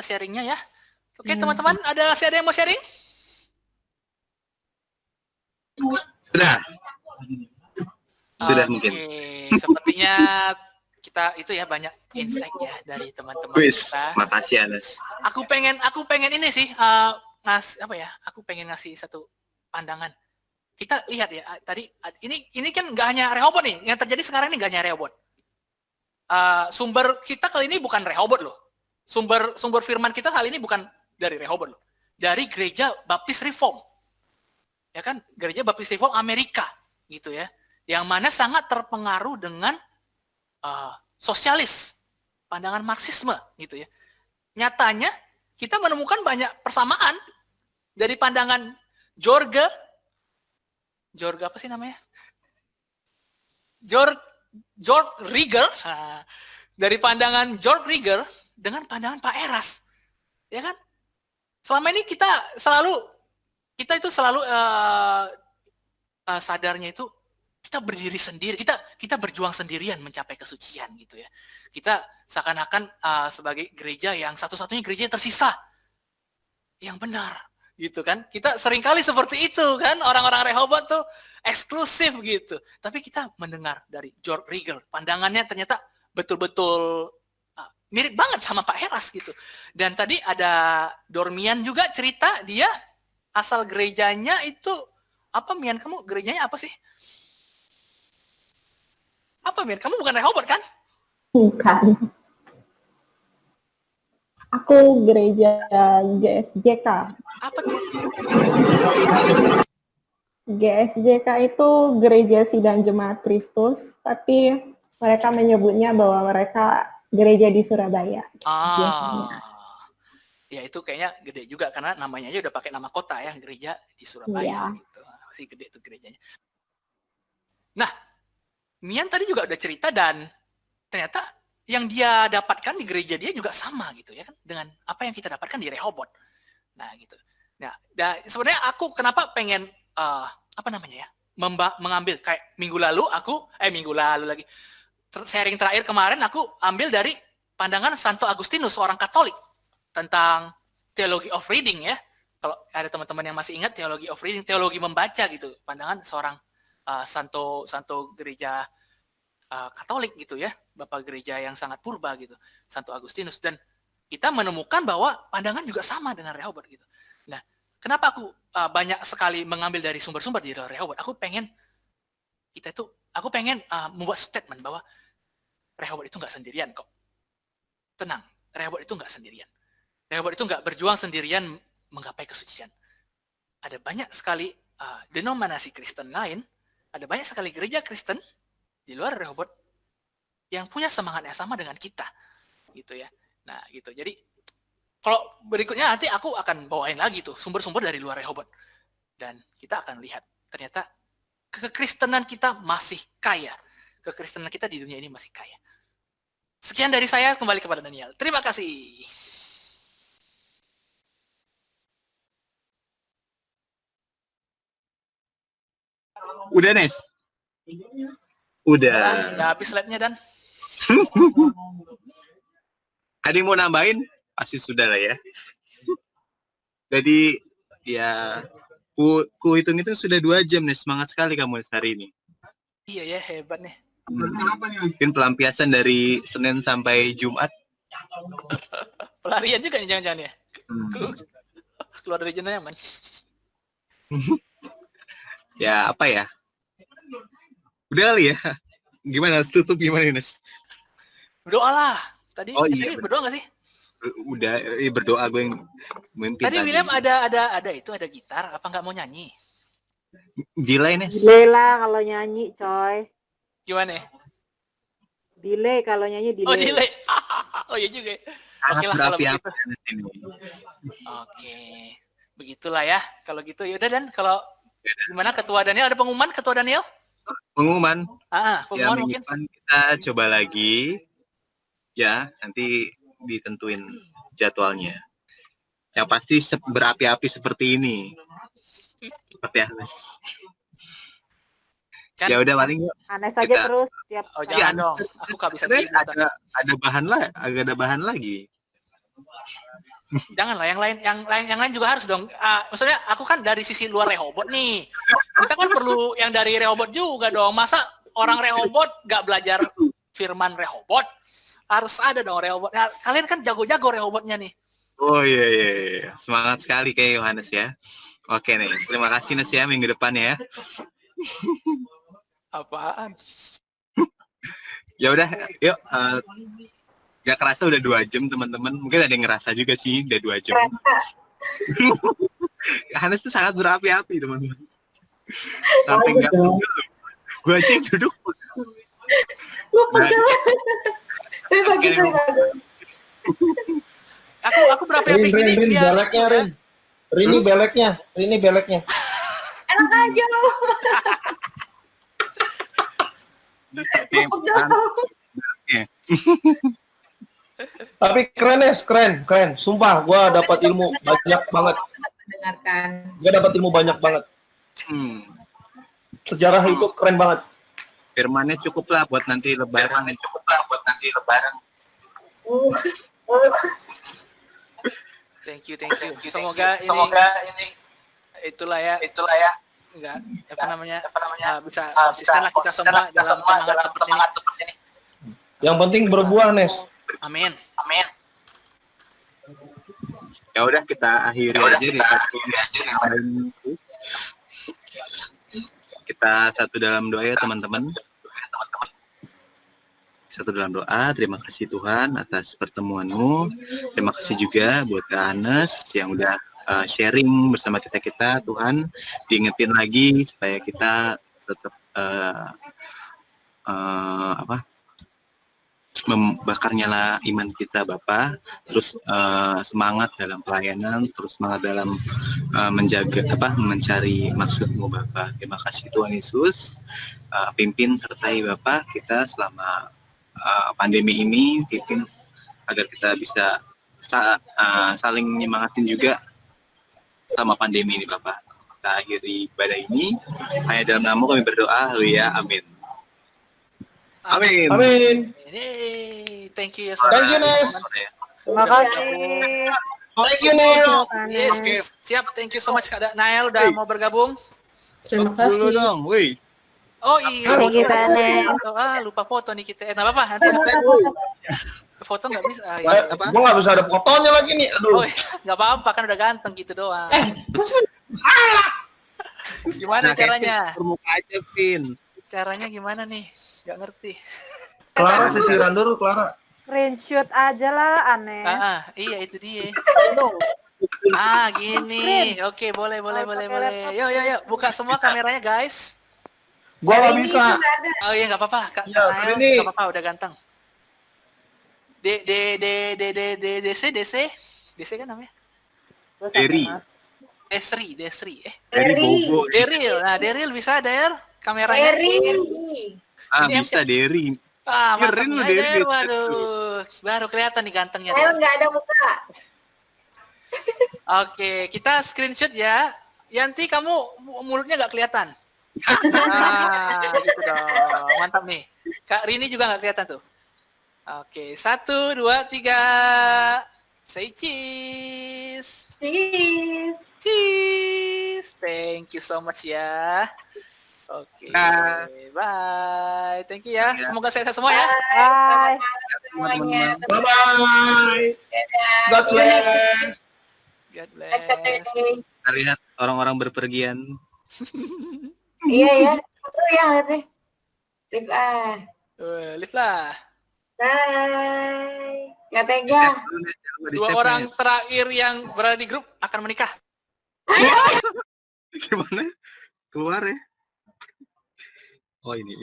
sharingnya ya. Oke teman-teman, ada yang mau sharing? Sudah mungkin. Sepertinya kita itu ya banyak insight ya dari teman-teman kita. Makasih Anas. Aku pengen ini sih Aku pengen ngasih satu pandangan. kita lihat ya tadi ini kan nggak hanya Rehoboth nih, yang terjadi sekarang ini nggak hanya Rehoboth. Sumber kita kali ini bukan Rehoboth loh. Sumber firman kita kali ini bukan dari Rehoboth loh. Dari Gereja Baptis Reform. Ya kan? Gereja Baptis Reform Amerika gitu ya. Yang mana sangat terpengaruh dengan sosialis, pandangan Marxisme gitu ya. Nyatanya kita menemukan banyak persamaan dari pandangan George apa sih namanya? George Rieger, dari pandangan George Rieger dengan pandangan Pak Eras, ya kan? Selama ini kita itu selalu sadarnya itu kita berdiri sendiri, kita berjuang sendirian mencapai kesucian gitu ya. Kita seakan-akan sebagai gereja yang satu-satunya gereja yang tersisa, yang benar. Gitu kan, kita seringkali seperti itu kan, orang-orang Rehoboth tuh eksklusif gitu, tapi kita mendengar dari George Rieger, pandangannya ternyata betul-betul mirip banget sama Pak Eras gitu. Dan tadi ada Dormian juga cerita, dia asal gerejanya itu apa, Mian, kamu gerejanya apa sih? Apa, Mian, kamu bukan Rehoboth kan? Bukan. Aku gereja GSJK. Apa tuh? GSJK itu Gereja Sidang Jemaat Kristus, tapi mereka menyebutnya bahwa mereka gereja di Surabaya. Biasanya. Ya itu kayaknya gede juga karena namanya aja udah pakai nama kota ya, gereja di Surabaya. Iya. Gitu. Masih gede tuh gerejanya. Nah, Mian tadi juga udah cerita dan ternyata yang dia dapatkan di gereja dia juga sama gitu ya kan dengan apa yang kita dapatkan di Rehoboth. Nah gitu. Nah, sebenarnya aku kenapa pengen mengambil kayak minggu lalu lagi sharing terakhir kemarin aku ambil dari pandangan Santo Agustinus, seorang Katolik, tentang theology of reading ya. Kalau ada teman-teman yang masih ingat theology of reading, teologi membaca gitu, pandangan seorang Santo gereja Katolik gitu ya, bapak gereja yang sangat purba gitu, Santo Agustinus. Dan kita menemukan bahwa pandangan juga sama dengan Rehoboth gitu. Nah, kenapa aku banyak sekali mengambil dari sumber-sumber di Rehoboth? Aku pengen membuat statement bahwa Rehoboth itu nggak sendirian kok. Tenang, Rehoboth itu nggak sendirian. Rehoboth itu nggak berjuang sendirian menggapai kesucian. Ada banyak sekali denominasi Kristen lain, ada banyak sekali gereja Kristen di luar Rehoboth yang punya semangat yang sama dengan kita, gitu ya. Nah, gitu. Jadi kalau berikutnya nanti aku akan bawain lagi tuh sumber-sumber dari luar Rehoboth dan kita akan lihat ternyata kekristenan kita masih kaya, kekristenan kita di dunia ini masih kaya. Sekian dari saya, kembali kepada Daniel. Terima kasih. Udah, Nes? Udah. Ya, habis slide-nya, Dan. Ada yang mau nambahin? Pasti sudah lah ya. Jadi, ya, ku hitung-hitung sudah 2 jam nih. Semangat sekali kamu hari ini. Iya ya, hebat nih. Mungkin pelampiasan dari Senin sampai Jumat. Pelarian juga nih jangan-jangan ya. Keluar dari zona nyaman. Ya, apa ya? Udah kali ya. Gimana? Harus tutup gimana, Nes? Berdoa lah. Tadi berdoa nggak sih? Udah, berdoa gue yang mimpi tadi. William ada gitar. Apa nggak mau nyanyi? Delay, Nes. Delay lah kalau nyanyi, coy. Gimana? Delay kalau nyanyi delay. Oh, delay. Oh iya juga. Oke lah kalau begitu. Oke. Begitulah ya. Kalau gitu yaudah, Dan. Kalau gimana Ketua Daniel? Ada pengumuman Ketua Daniel? Pengumuman. Pengumuman mungkin. Kita coba lagi. Ya, nanti ditentuin jadwalnya. Yang pasti berapi-api seperti ini. Seperti Anes. Kan? Ya udah paling Anes saja terus tiap. Oh jangan dong. Aku nggak bisa. Ada bahan lagi. Janganlah yang lain juga harus dong. Maksudnya aku kan dari sisi luar Rehoboth nih. Kita kan perlu yang dari Rehoboth juga dong. Masa orang Rehoboth nggak belajar firman Rehoboth? Harus ada dong Rehoboth. Nah, kalian kan jago-jago Rehobothnya nih. Oh iya. Semangat sekali kayak Yohanes ya. Oke nih, terima kasih Nes ya minggu depan ya. Apaan? Ya udah, yuk. Gak kerasa udah 2 jam teman-teman. Mungkin ada yang ngerasa juga sih udah 2 jam. Hanes tuh sangat berapi-api teman-teman. Sampai nggak pegel. Gue aja yang duduk. Lu pegel. Bagus. Aku berapi-api gini Rin, biar beleknya, Rin. Rini beleknya. Enak aja lu. Tapi keren Nes, keren. Sumpah, gua dapat ilmu banyak banget. Dengarkan. Gua dapat ilmu banyak banget. Sejarah itu keren banget. Firmannya cukup lah buat nanti lebaran. Thank you. Semoga ini itulah ya. Enggak, bisa konsisten lah kita semua dalam semangat seperti ini. Yang penting berbuah, Nes. Amin. Ya udah kita akhiri aja di kita satu dalam doa ya teman-teman. Satu dalam doa, terima kasih Tuhan atas pertemuanmu. Terima kasih juga buat Kak Anes yang udah sharing bersama kita Tuhan. Diingetin lagi supaya kita tetap membakar nyala iman kita Bapak, terus semangat dalam pelayanan, terus semangat dalam mencari maksud-Mu Bapak. Terima kasih Tuhan Yesus, pimpin sertai Bapak kita selama pandemi ini, pimpin agar kita bisa saling menyemangatin juga sama pandemi ini Bapak. Kita akhiri ibadah ini hanya dalam nama kami berdoa, haleluya, amin. Amin. Hey, thank you ya. Thank you, Nes. Terima kasih. Thank you, Nes. Yes, siap. Thank you so much Kak Nael udah mau bergabung. Terima Dulu kasih. dong, woi. Oh iya. Thank you, Kak Nael. Lupa foto nih kita. Nggak apa-apa. Nanti foto nggak bisa. Gua nggak bisa ada fotonya lagi nih. Aduh. Oh, nggak apa-apa kan udah ganteng gitu doang. Gimana caranya? Permuka aja, Vin. Caranya gimana nih? Nggak ngerti. Clara sisiran dulu, Clara. Screenshot aja lah, aneh. Iya itu dia. Gini. Oke, boleh. Yuk. Buka semua kameranya, guys. Gua nggak bisa. Oh iya, nggak apa-apa. Kak Ya, Nael, ini. nggak apa-apa, udah ganteng. DC kan namanya? Deri. Desri. Dari Bogo. Deril. Nah, Deril bisa, Der. Kameranya. Bisa Deri. Mantap Keren lu, nih, Der. waduh. Baru kelihatan nih gantengnya. Nael nggak ada muka. Oke, kita screenshot ya. Yanti, kamu mulutnya nggak kelihatan. Gitu dong. Mantap nih. Kak Rini juga nggak kelihatan tuh. Oke, 1, 2, 3. Say cheese. Cheese. Thank you so much ya. Oke, bye. Thank you ya. Semoga sehat semua ya. Bye. Semuanya. Bye-bye. God bless. God bless. Kita lihat orang-orang berpergian. Iya ya. Seru ya lihatnya. Live lah. Bye. Nggak tega. Dua orang terakhir yang berada di grup akan menikah. Gimana? Keluar ya? Oh ini.